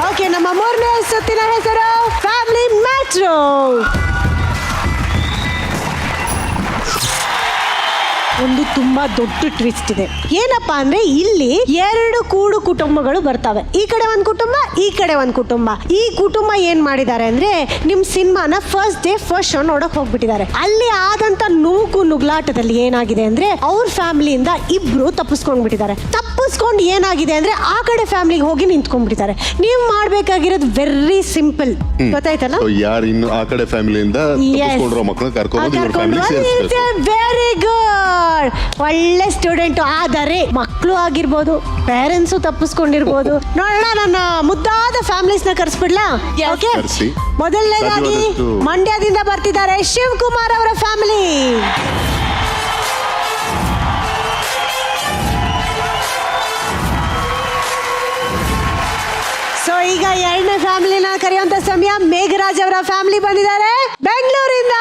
ಓಕೆ, ನಮ್ಮ 3ನೇ ಸುತ್ತಿನ ಹೆಸರು ಫ್ಯಾಮಿಲಿ ಮ್ಯಾಟ್ರೋ. ಒಂದು ತುಂಬಾ ದೊಡ್ಡ ಟ್ವಿಸ್ಟ್ ಇದೆ. ಏನಪ್ಪಾ ಅಂದ್ರೆ ಇಲ್ಲಿ 2 ಕೂಡು ಕುಟುಂಬಗಳು ಬರ್ತವೆ. ಈ ಕಡೆ ಒಂದು ಕುಟುಂಬ, ಈ ಕಡೆ ಒಂದು ಕುಟುಂಬ. ಈ ಕುಟುಂಬ ಏನ್ ಮಾಡಿದ್ದಾರೆ ಅಂದ್ರೆ ನಿಮ್ ಸಿನಿಮಾನ ಫಸ್ಟ್ ಡೇ ಫಸ್ಟ್ ಶೋ ನೋಡಕ್ ಹೋಗ್ಬಿಟ್ಟಿದ್ದಾರೆ. ಅಲ್ಲಿ ಆದಂತ ನೂಕು ನುಗ್ಲಾಟದಲ್ಲಿ ಏನಾಗಿದೆ ಅಂದ್ರೆ ಅವ್ರ ಫ್ಯಾಮಿಲಿಯಿಂದ ಇಬ್ರು ತಪ್ಪಿಸ್ಕೊಂಡ್ಬಿಟ್ಟಿದ್ದಾರೆ. ತಪ್ಪಿಸ್ಕೊಂಡು ಏನಾಗಿದೆ ಅಂದ್ರೆ ಆ ಕಡೆ ಫ್ಯಾಮಿಲಿಗೆ ಹೋಗಿ ನಿಂತ್ಕೊಂಡ್ಬಿಟ್ಟಿದ್ದಾರೆ. ನೀವು ಮಾಡ್ಬೇಕಾಗಿರೋದು ವೆರಿ ಸಿಂಪಲ್, ಗೊತ್ತಾಯ್ತಲ್ಲ? ಯಾರು ಇನ್ನು ಆ ಕಡೆ ಫ್ಯಾಮಿಲಿಯಿಂದ ತಪ್ಪಿಸ್ಕೊಂಡಿರೋ ಮಕ್ಕಳನ್ನ ಕರ್ಕೊಂಡು ಇವ್ರ ಫ್ಯಾಮಿಲಿ ಸೇರಿಸ್ಬೇಕು. ವೆರಿ ಗುಡ್, ಒಳ್ಳೆ ಸ್ಟೂಡೆಂಟ್. ಆದರೆ ಮಕ್ಕಳು ಆಗಿರ್ಬೋದು, ಪೇರೆಂಟ್ಸು ತಪ್ಪಿಸ್ಕೊಂಡಿರ್ಬೋದು. ನೋಡೋಣ, ನನ್ನ ಮುದ್ದಾದ ಫ್ಯಾಮಿಲೀಸ್ ನ ಕರ್ಸ್ಬಿಡ್ಲಾ? ಓಕೆ, ಕರ್ಸಿ. ಮೊದಲನೇದಾಗಿ ಸಾಧ್ಯವಾದಷ್ಟು ಮಂಡ್ಯದಿಂದ ಬರ್ತಿದ್ದಾರೆ ಶಿವಕುಮಾರ್ ಅವರ ಫ್ಯಾಮಿಲಿ. ಸೊ ಈಗ 2ನೇ ಫ್ಯಾಮಿಲಿನ ಕರೆಯುವಂತ ಸಮಯ. ಮೇಘರಾಜ್ ಅವರ ಫ್ಯಾಮಿಲಿ ಬಂದಿದ್ದಾರೆ ಬೆಂಗಳೂರಿಂದ.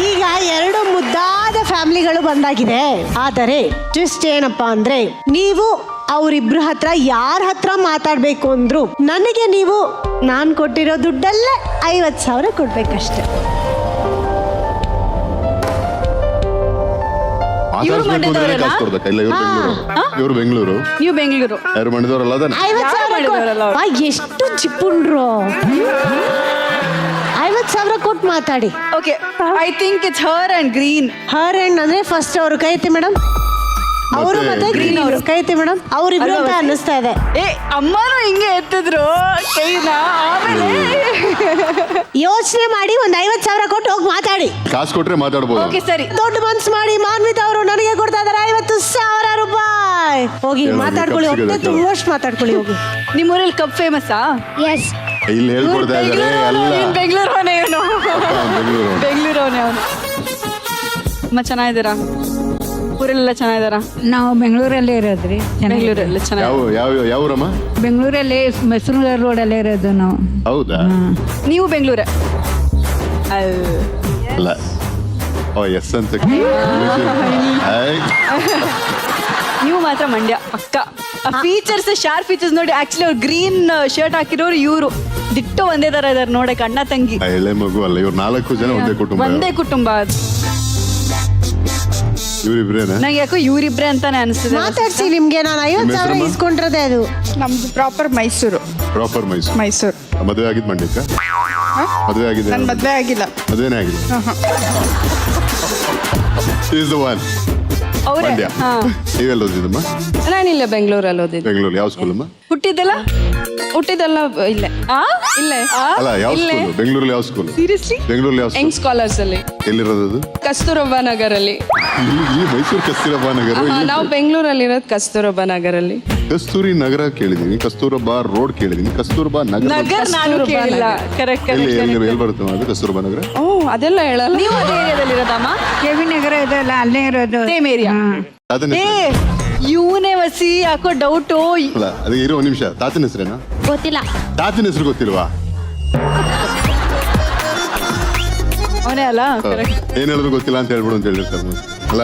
ಈಗ 2 ಮುದ್ದಾದ ಫ್ಯಾಮಿಲಿಗಳು ಬಂದಾಗಿದೆ. ಆದರೆ ಟ್ವಿಸ್ಟ್ ಏನಪ್ಪಾ ಅಂದ್ರೆ ನೀವು ಅವರಿಬ್ರು ಹತ್ರ ಯಾರ ಹತ್ರ ಮಾತಾಡ್ಬೇಕು ಅಂದ್ರು ನನಗೆ ನೀವು ನಾನ್ ಕೊಟ್ಟಿರೋ ದುಡ್ಡಲ್ಲೇ 50,000 ಕೊಡ್ಬೇಕಷ್ಟೆ. ಮಾತಾಡ್ಸ್ಬೇಕು ಅಂದ್ರೆ ಕಾಸು ಕೊಡ್ಬೇಕಾ? ಇಲ್ಲ ಇವ್ರು ಬೆಂಗಳೂರು. ನೀವು ಬೆಂಗಳೂರು. ಯಾರು ಮಾಡಿದವರಲ್ಲ ಅದನ್ನ 50,000 ಮಾಡಿದವರಲ್ಲ ಅವ್ರು. ಎಷ್ಟು ಚಿಪ್ಪುಂಡ್ರು. 50,000 ಕೊಟ್ಟು ಮಾತಾಡಿ. Okay, I think it's her and green. Her and ಅಂದ್ರೆ ಫಸ್ಟ್ ಅವರು ಕೈ ಎತ್ತಿ ಮೇಡಮ್. ಅವರು ಮತ್ತೆ ಗ್ರೀನ್ ಅವರು ಕೈ ಎತ್ತಿ ಮೇಡಮ್. ಅವ್ರಿಬ್ರು ಅಂತ ಅನ್ನಿಸ್ತಾ ಇದೆ. ಏ ಅಮ್ಮನೂ ಹಿಂಗೆ ಎತ್ತಿದ್ರು ಕೈನ. ಆಮೇಲೆ ಯೋಚನೆ ಮಾಡಿ ಒಂದ್ 50,000 ಕೊಟ್ಟು ಹೋಗಿ ಮಾತಾಡಿ. ಕಾಸು ಕೊಟ್ರೆ ಮಾತಾಡ್ಬೋದು. ಓಕೆ ಸರಿ. ದೊಡ್ಡ ಮನ್ಸು ಮಾಡಿ ಮಾನ್ವಿತ ಅವರು ನನಗೆ ಕೊಡ್ತಾ ಇದಾರೆ 50,000 ರೂಪಾಯಿ. ಹೋಗಿ ಏನೋ ಮಾತಾಡ್ಕೊಳ್ಳಿ, ಕಪ್ ಹೊಟ್ಟೆ ಸಿಗೋದಕ್ಕೆ. ತುಂಬಷ್ಟು ಮಾತಾಡ್ಕೊಳ್ಳಿ ಹೋಗಿ. ನಿಮ್ಮೂರಲ್ಲಿ ಕಪ್ ಫೇಮಸ್ಸಾ? ಎಸ್, ಇಲ್ಲಿ ಹೇಳ್ಕೊಡ್ತಾ ಇದಾರೆ ಎಲ್ಲ ಬೆಂಗಳೂರು ಅವನೇ ಇವನು. ಬೆಂಗಳೂರು. ಬೆಂಗಳೂರು ಅವನೇ ಅವನು. ತುಂಬ ಚೆನ್ನಾಗಿದ್ದೀರಾ? ಊರೆಲ್ಲ ಚೆನ್ನಾಗಿದ್ದಾರಾ? ನಾವು ಬೆಂಗಳೂರಲ್ಲೇ ಇರೋದ್ರಿ. ಬೆಂಗಳೂರಲ್ಲಿ ಚೆನ್ನಾಗಿ. ಯಾವ ಊರಮ್ಮ? ಬೆಂಗಳೂರಲ್ಲಿ ಮೈಸೂರು ರೋಡಲ್ಲೇ ಇರೋದು ನಾವು. ಹೌದಾ? ನೀವು ಬೆಂಗಳೂರೇ? ಅಲ್ಲ, ಓ ಎಸ್ ಅಂತ. ನೀವು ಮಾತ್ರ ಮಂಡ್ಯ ಪಕ್ಕ. ಫೀಚರ್ಸ್, ಶಾರ್ಪ್ ಫೀಚರ್ಸ್ ನೋಡಿ. ಆಕ್ಚುಲಿ ಅವ್ರು ಗ್ರೀನ್ ಶರ್ಟ್ ಹಾಕಿರೋರು ಇವರು ದಿಟ್ಟು ಒಂದೇ ತರ ಇದಾರೆ ನೋಡಕ್ಕೆ, ಅಣ್ಣ ತಂಗಿ. ಎಳೆ ಮಗು ಅಲ್ಲ, ಇವ್ರು 4 ಜನ ಒಂದೇ ಕುಟುಂಬ. ಒಂದೇ ಕುಟುಂಬ. ಇವ್ರಿಬ್ರೇನ? ನಂಗೆ ಯಾಕೋ ಇವರಿಬ್ರೆ ಅಂತಾನೆ ಅನಿಸ್ತದೆ. ಮಾತಾಡ್ಸಿ. ನಿಮ್ಗೆ ನಾನು 50,000 ಇಸ್ಕೊಂಡಿರೋದೇ ಅದು. ನಮ್ದು ಪ್ರಾಪರ್ ಮೈಸೂರು. ಪ್ರಾಪರ್ ಮೈಸೂರು. ಮೈಸೂರು. ಮದುವೆ ಆಗಿದ್ ಮಂಡ್ಯಕ್ಕ? ಮದುವೆ ಆಗಿದೆ? ನನ್ ಮದ್ವೆ ಆಗಿಲ್ಲ. ಮದುವೆನೇ ಆಗಿದೆ. Is the one. ಅವರೇ ಮಂಡ್ಯ ಹಾ ನೀವೆಲ್ಲ ಓದಿದ್ದಮ್ಮ? ನಾನಿಲ್ಲ ಬೆಂಗಳೂರಲ್ಲಿ ಓದಿದ್ದು. ಬೆಂಗಳೂರು ಯಾವ ಸ್ಕೂಲಮ್ಮ? ಹುಟ್ಟಿದ್ದಲ್ಲ ಹುಟ್ಟಿದೆಲ್ಲ ಇಲ್ಲೇ ಆ ಇಲ್ಲೇ ಅಲ್ಲ ಯಾವ ಸ್ಕೂಲ್? ಬೆಂಗಳೂರಲ್ಲಿ ಯಾವ ಸ್ಕೂಲ್? ಸೀರಿಯಸ್ಲಿ ಬೆಂಗಳೂರಲ್ಲಿ ಯಾವ ಯಂಗ್ ಸ್ಕೂಲ್? ಸ್ಕಾಲರ್ಸ್ ಅಲ್ಲಿ. ಎಲ್ಲಿರೋದು ಅದು? ಕಸ್ತೂರಬಾ ನಗರಲ್ಲಿ. ಈ ಮೈಸೂರು ಕಸ್ತೂರಬಾ ನಗರ. ನಾವು ಬೆಂಗಳೂರಲ್ಲಿ ಇರೋದು ಕಸ್ತೂರಬಾ ನಗರಲ್ಲಿ. ಕಸ್ತೂರಿ ನಗರ ಕೇಳಿದೀನಿ, ಕಸ್ತೂರಬಾ ರೋಡ್ ಕೇಳಿದೀನಿ, ಕಸ್ತೂರಬಾ ನಗರ ನಗರ್ ನಾನು ಕಸ್ತೂರ್ಬಾ ಕೇಳಿಲ್ಲ. ನಗರ್. ಕರೆಕ್ಟ್ ಎಲ್ಲಿ ಕರೆಕ್ಟ್ ಎಲ್ಲಿ ಬರುತ್ತೆ ಅದು ಕಸ್ತೂರಬಾ ನಗರ? ಅದೆಲ್ಲ ಹೇಳಲ್ಲ. ನೀವು ಅದೇ ಏರಿಯಾದಲ್ಲಿ ಇರೋದಮ್ಮ? ಕೆ ವಿ ನಗರ ಇದೆಲ್ಲ ಅಲ್ಲೇ ಇರೋದು. Same area. ತಾತನ ಏ ಹೆಸರು? ಇವನೇ ವಸಿ ಯಾಕೋ ಡೌಟು. ಅಲ್ಲ ಅದಕ್ಕೆ ಇರೋ ಒಂದ್ ನಿಮಿಷ. ತಾತನ ಹೆಸರೇನಾ? ಗೊತ್ತಿಲ್ಲ. ತಾತನ ಹೆಸರು ಗೊತ್ತಿಲ್ವಾ? ಅವನೇ ಅಲ್ಲ ಕರೆಕ್ಟ್. ಏನ್ ಹೇಳಿದ್ರು ಗೊತ್ತಿಲ್ಲ ಅಂತ ಹೇಳ್ಬಿಡು ಅಂತ ಹೇಳಿರ್ತಾರೆ ಅಲ್ಲ.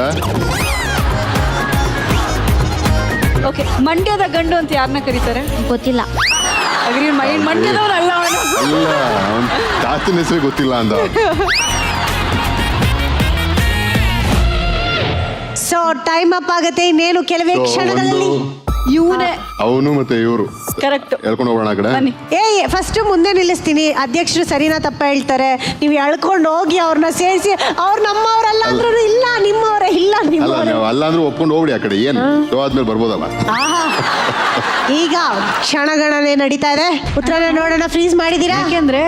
ಓಕೆ, ಮಂಡ್ಯದ ಗಂಡು ಅಂತ ಯಾರನ್ನ ಕರೀತಾರೆ? ಗೊತ್ತಿಲ್ಲ. ಅಗ್ರಿ ಮಂಡ್ಯದವ್ರು ಅಲ್ಲ ಅವನು. ಅಲ್ಲ ಅವ್ನ್ ತಾತನ ಹೆಸರು ಗೊತ್ತಿಲ್ಲ ಅಂದ. ಸೊ ಟೈಮ್ ಅಪ್ ಆಗುತ್ತೆ, ಇನ್ನೇನು ಕೆಲವೇ ಕ್ಷಣಗಳಲ್ಲಿ. ಇವನೇ ಅವನು ಮತ್ತೆ ಇವರು ಕರೆಕ್ಟ್. ಹೇಳ್ಕೊಂಡು ಹೋಗೋಣ ಆ ಕಡೆ. ಬನ್ನಿ. ಫಸ್ಟ್ ಮುಂದೆ ನಿಲ್ಲಿಸ್ತೀನಿ. ಅಧ್ಯಕ್ಷರು ಸರಿನಾ ತಪ್ಪ ಹೇಳ್ತಾರೆ, ನೀವು ಎಳ್ಕೊಂಡು ಹೋಗಿ ಅವ್ರನ್ನ ಸೇರಿಸಿ. ಅವ್ರು ನಮ್ಮವ್ರಲ್ಲ ಅಂದ್ರೂ ಇಲ್ಲ ನಿಮ್ಮವರೇ, ಇಲ್ಲ ಅಲ್ಲ ನಿಮ್ಮವರೇ. ನೀವು ಅಲ್ಲ ಅಂದ್ರೆ ಒಪ್ಕೊಂಡು ಹೋಗ್ಬಿಡಿ ಆ ಕಡೆ. ಏನ್ ಶೋ ಆದ್ಮೇಲೆ ಬರ್ಬೋದಲ್ಲ. ಆಹಾ. ಈಗ ಕ್ಷಣಗಣನೆ ನಡೀತಾ ಇದೆ. ಉತ್ತರನ ನೋಡೋಣ. ಫ್ರೀಸ್ ಮಾಡಿದೀರಾ? ಯಾಕೆಂದ್ರೆ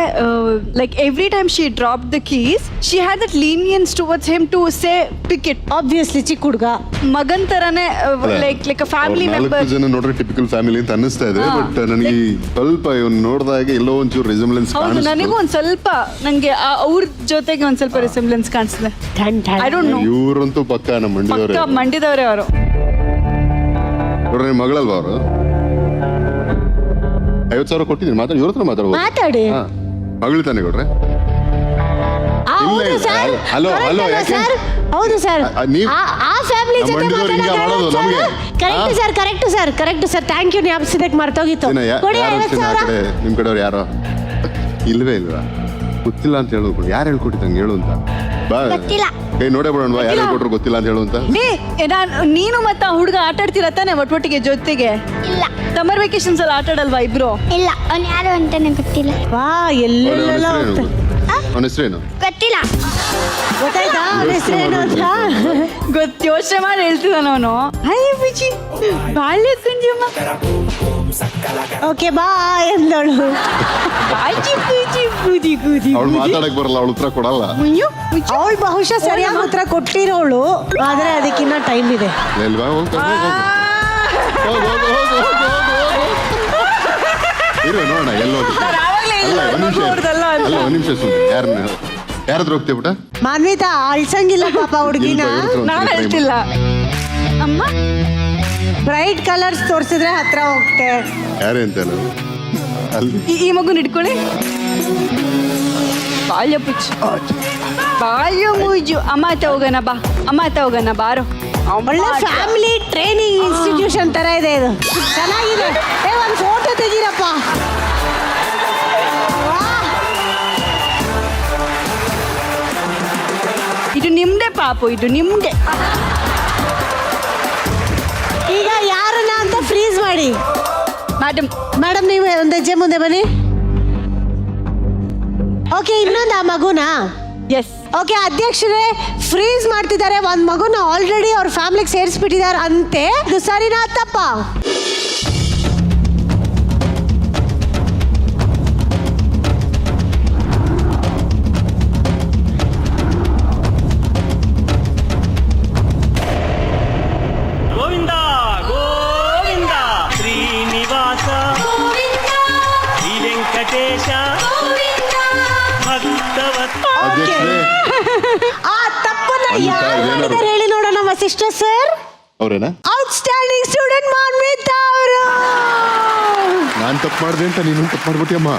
like every time she drop the keys she had that lenience towards him to say pick it. Obviously ಚಿಕ್ಕ ಹುಡುಗ, ಮಗನ್ ತರಾನೇ ಲೈಕ್ ಅ ಫ್ಯಾಮಿಲಿ ನಾಲ್ಕು ಮೆಂಬರ್. ಜನ ನೋಡ್ರೆ ಟಿಪಿಕಲ್ ಫ್ಯಾಮಿಲಿ ಅಂತ ಅನ್ನಿಸ್ತಾ ಇದೆ. ಬಟ್ ನನಗೆ ಸ್ವಲ್ಪ ಇವನ್ ನೋಡಿದಾಗ ಎಲ್ಲೋ ಒಂಚೂರು ರಿಸೆಂಬ್ಲೆನ್ಸ್ ಹೌದು, ನನಗೂ ಒಂದ್ ಸ್ವಲ್ಪ ನಂಗೆ ಅವ್ರ ಜೊತೆಗೆ ಒಂದ್ ಸ್ವಲ್ಪ ರಿಸೆಂಬ್ಲೆನ್ಸ್ ಕಾಣಿಸ್ತದೆ. I don't know. ಇವ್ರಂತೂ ಪಕ್ಕ ನಮ್ಮ ಮಂಡ್ಯದವ್ರೆ. ಪಕ್ಕ ಮಂಡ್ಯದವರೇ ಅವರು. ನೋಡ್ರಿ ನಿಮ್ ಮಗಳಲ್ವಾ ಅವರು? 50,000 ಕೊಟ್ಟಿದ್ದೀನಿ. ಮಾತಾಡಿ, ಇವ್ರ ಹತ್ರ ಮಾತಾಡ್ಬೋದು. ಮಾತಾಡಿ. ಹಾ, ಮಗಳು ತಾನೆ ಕೊಡ್ರೆ. ಹೌದು ಇಲ್ಲ, ಸರ್. ಹಲೋ, ಹಲೋ, ಕರೆಕ್ಟ್ ಅಲ್ಲ ಯಾಕೆ? ಸರ್? ಹೌದು ಸರ್. ನೀವು ಆ ಫ್ಯಾಮಿಲಿ ನಮ್ಮ ಜೊತೆ ಮಂಡ್ಯದವ್ರು ಹಿಂಗೆ ಮಾಡೋದು ನಮ್ಗೆ. Correct sir, correct sir, correct sir. Thank you. ನೀವು ಅಪ್ಸಿದಕ್ಕೆ ಮರ್ತೋಗಿತ್ತು. ಕೊಡಿ ಯಾರು 50,000. ಆ ಕಡೆ ನಿಮ್ ಕಡೆಯವ್ರು ಯಾರೋ? ಇಲ್ವೇ ಇಲ್ವಾ? ಗೊತ್ತಿಲ್ಲ ಅಂತ ಹೇಳೋದು. ಯಾರು ಹೇಳ್ಕೊಟ್ಟಿದ್ದಂಗೆ ಹೇಳು ಅಂತ. ಬಾ ಕೈ ನೋಡೇ ಬಿಡೋಣ ಬಾ. ಯಾರು ಹೇಳ್ಕೊಟ್ರು ಗೊತ್ತಿಲ್ಲ ಅಂತ ಹೇಳು ಅಂತ. ನೀನು ಮತ್ತ ಹುಡುಗ ಆಟ ಆಡ್ತೀರ ತಾನೆ ಒಟ್ಟೊಟ್ಟಿಗೆ ಜೊತೆಗೆ? ಇಲ್ಲ ಸಮ್ಮರ್ ವೆಕೇಶನ್ಸ್ ಅಲ್ಲಿ ಆಟ ಆಡಲ್ವಾ ಇಬ್ರು? ಇಲ್ಲ ಅವ್ನು ಯಾರು ಅಂತಾನೆ ಗೊತ್ತಿಲ್ಲ. ವಾ, ಎಲ್ಲೆಲ್ಲ ಅವನ ಹೆಸರೇನು? ಗೊತ್ತಿಲ್ಲ. ಗೊತ್ತಾಯ್ತಾ ಅವ್ರ ಹೆಸರೇನು ಅಂತ? ಯೋಚನೆ ಮಾಡಿ ಹೇಳ್ತಿದ್ದಾನ ಅವನು. ಹೈ ಬಿಜಿ ಬಾಳ್ಯ ಕುಂಜಮ್ಮ. ಓಕೆ ಬಾಯ್ ಎಂದಳು. ಬಾಜಿ ಬೂಜಿ ಬೂದಿ ಗೂದಿ. ಅವಳು ಮಾತಾಡಕ್ ಬರಲ್ಲ, ಅವಳು ಉತ್ತರ ಕೊಡಲ್ಲ. ಅವಳು ಬಹುಶಃ ಸರಿಯಾಗಿ ಉತ್ತರ ಕೊಟ್ಟಿರೋಳು, ಆದ್ರೆ ಅದಕ್ಕಿನ್ನ ಟೈಮ್ ಇದೆ. ಇಲ್ವಾ? ಹೋಗು, ಇರು ನೋಡೋಣ ಎಲ್ಲೋ. ಅಲ್ಲ ಒಂದ್ ನಿಮಿಷ, ಅಲ್ಲ ಒಂದ್ ನಿಮಿಷ ಸುಮ್ಮನೆ. ಯಾರತ್ರ ಹೋಗ್ತೇವೆ ಬಿಟ್ಟ? ಮಾನ್ವಿತಾ ಅಳ್ಸಂಗಿಲ್ಲ ಪಾಪ ಹುಡುಗಿನ. ನಾನು ಹೇಳ್ತಿಲ್ಲ ಅಮ್ಮ. ಬ್ರೈಟ್ ಕಲರ್ಸ್ ತೋರಿಸಿದ್ರೆ ಹತ್ರ ಹೋಗ್ತೆ. ಯಾರೇ ಅಂತ ಅಲ್ಲಿ ಈ ಮಗುನ ಇಟ್ಕೊಳ್ಳಿ. ಬಾಲ್ಯ ಪುಚ್ಚ ಬಾಲ್ಯ ಮೂಜು. ಅಮ್ಮ ಆತ ಹೋಗೋಣ ಬಾ, ಅಮ್ಮ ಆತ ಹೋಗೋಣ ಬಾರೋ. ಒಳ್ಳೆ ಫ್ಯಾಮಿಲಿ ಟ್ರೈನಿಂಗ್ ಇನ್ಸ್ಟಿಟ್ಯೂಷನ್ ತರ ಇದೆ ಇದು. ಚೆನ್ನಾಗಿದೆ. ಒಂದು ಫೋಟೋ ತೆಗೀರಪ್ಪ. ಇದು ನಿಮ್ದೆ ಪಾಪು, ಇದು ನಿಮ್ದೆ. ಈಗ ಯಾರನ್ನ ಅಂತ ಫ್ರೀಸ್ ಮಾಡಿ. ಮೇಡಮ್ ಮೇಡಮ್ ನೀವು ಒಂದು ಹೆಜ್ಜೆ ಮುಂದೆ ಬನ್ನಿ. ಓಕೆ, ಇನ್ನೊಂದು ಆ ಮಗುನಾ? ಎಸ್. ಓಕೆ, ಅಧ್ಯಕ್ಷರೇ ಫ್ರೀಸ್ ಮಾಡ್ತಿದ್ದಾರೆ. ಒಂದು ಮಗುನ ಆಲ್ರೆಡಿ ಅವ್ರ ಫ್ಯಾಮಿಲಿಗೆ ಸೇರಿಸ್ಬಿಟ್ಟಿದ್ದಾರೆ ಅಂತೆ. ಇದು ಸರಿನಾ ತಪ್ಪ? ಗೋವಿಂದ ಗೋವಿಂದ ಶ್ರೀನಿವಾಸ ಶ್ರೀ ವೆಂಕಟೇಶ ಭಕ್ತವತ್. ಅಧ್ಯಕ್ಷರೇ ಆ ತಪ್ಪನ್ನ ಅಂತ ಯಾರು ಏನಾದ್ರು- ಮಾಡಿದ್ದಾರೆ ಹೇಳಿ ನೋಡೋಣ. ವಸಿಷ್ಠ ಸರ್. ಅವ್ರೇನಾ? ಔಟ್ಸ್ಟ್ಯಾಂಡಿಂಗ್ ಸ್ಟೂಡೆಂಟ್ ಮಾನ್ವಿತಾ ಅವರು. ನಾನ್ ತಪ್ಪು ಮಾಡಿದೆ ಅಂತ ನೀನು ತಪ್ಪು ಮಾಡ್ಬಿಟ್ಟಿಯಮ್ಮ.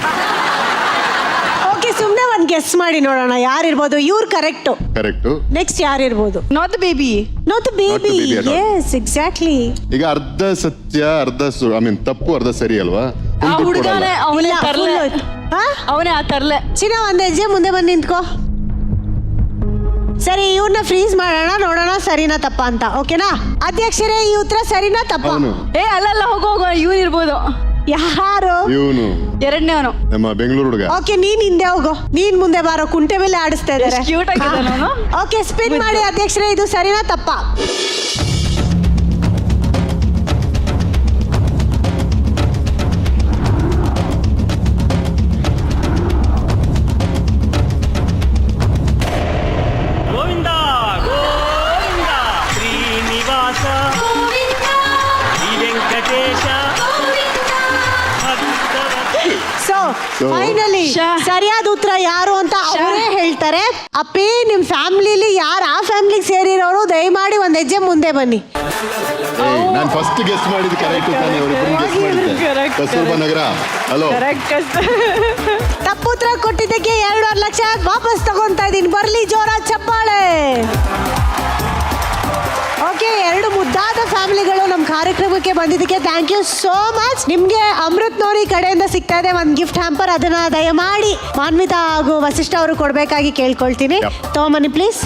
ಓಕೆ, ಸುಮ್ಮನೆ ಒಂದು ಗೆಸ್ ಮಾಡಿ ನೋಡೋಣ ಯಾರಿರ್ಬೋದು. ಇವ್ರು ಕರೆಕ್ಟು. ಕರೆಕ್ಟು. ನೆಕ್ಸ್ಟ್ ಯಾರಿರ್ಬೋದು? Not the baby. Not the baby. baby at all. Yes, exactly. ಈಗ ಅರ್ಧ ಸತ್ಯ ಅರ್ಧ ಐ ಮೀನ್ ತಪ್ಪು ಅರ್ಧ ಸರಿ ಅಲ್ವಾ? ಆ ಹುಡುಗನೇ ಅವನೇ ತರ್ಲೆ. ಅವನೇ ಆ ತರ್ಲೆ. ಚಿನ್ನ ಒಂದು ಹೆಜ್ಜೆ ಮುಂದೆ ಬಂದು ನಿಂತ್ಕೋ. ಸರಿ, ಇವ್ರನ್ನ ಫ್ರೀಸ್ ಮಾಡೋಣ, ನೋಡೋಣ ಸರಿನಾ ತಪ್ಪ ಅಂತ. ಓಕೆನಾ ಅಧ್ಯಕ್ಷರೇ? ಈ ಉತ್ತರ ಸರಿನಾ ತಪ್ಪ? ಅವನು ಏ ಅಲ್ಲಲ್ಲ, ಹೋಗೋ ಹೋಗೋ, ಇವ್ರು ಇರ್ಬೋದು. ಯಾರು? ಇವನು ಎರಡನೇವನು ನಮ್ಮ ಬೆಂಗಳೂರು ಹುಡುಗ. ಓಕೆ, ನೀನ್ ಹಿಂದೆ ಹೋಗೋ, ನೀನ್ ಮುಂದೆ ಬಾರೋ. ಕುಂಟೆ ಮೇಲೆ ಆಡಿಸ್ತಾ ಇದಾರೆ. ಕ್ಯೂಟ್ ಆಗಿದ್ದಾನೆ ಅವನು. ಓಕೆ, ಸ್ಪಿನ್ ಮಾಡಿ ಅಧ್ಯಕ್ಷರೇ. ಇದು ಸರಿನಾ ತಪ್ಪಾ? ಗೋವಿಂದ ಗೋವಿಂದ ಶ್ರೀನಿವಾಸ ಶ್ರೀ ವೆಂಕಟೇಶ ಸೊ ಫೈನಲಿ ಸರಿಯಾದ ಉತ್ತರ ಯಾರು ಅಂತ ಅವರೇ ಹೇಳ್ತಾರೆ. ಅಪ್ಪಿ, ನಿಮ್ ಫ್ಯಾಮಿಲಿಲಿ ಯಾರು ಆ ಫ್ಯಾಮಿಲಿಗೆ ಸೇರಿರೋರು ದಯಮಾಡಿ ಒಂದ್ ಹೆಜ್ಜೆ ಮುಂದೆ ಬನ್ನಿ. ನಾನು ಫಸ್ಟ್ ಗೆಸ್ಟ್ ಮಾಡಿದ್ದು ಕರೆಕ್ಟ್ ತಾನೆ? ಕಸ್ತೂರ್ಬಾ ನಗರ. ಹಲೋ, ತಪ್ಪು ಉತ್ತರ ಕೊಟ್ಟಿದ್ದಕ್ಕೆ 2.5 ಲಕ್ಷ ವಾಪಸ್ ತಗೊಂತಾ ಇದೀನಿ. ಬರ್ಲಿ ಜೋರ ಚಪ್ಪಾಳೆ. ಓಕೆ, 2 ಮುದ್ದಾದ ಫ್ಯಾಮಿಲಿಗಳು ನಮ್ಮ ಕಾರ್ಯಕ್ರಮಕ್ಕೆ ಬಂದಿದ್ದಕ್ಕೆ ಥ್ಯಾಂಕ್ ಯು ಸೋ ಮಚ್. ನಿಮ್ಗೆ ಅಮೃತ್ ನೋರಿ ಕಡೆಯಿಂದ ಸಿಗ್ತಾ ಇದೆ ಒಂದು ಗಿಫ್ಟ್ ಹ್ಯಾಂಪರ್. ಅದನ್ನ ದಯಮಾಡಿ ಮಾನ್ವಿತಾ ಹಾಗೂ ವಸಿಷ್ಠ ಅವರು ಕೊಡ್ಬೇಕಾಗಿ ಕೇಳ್ಕೊಳ್ತೀನಿ. ತಗೊಂಬನ್ನಿ ಪ್ಲೀಸ್.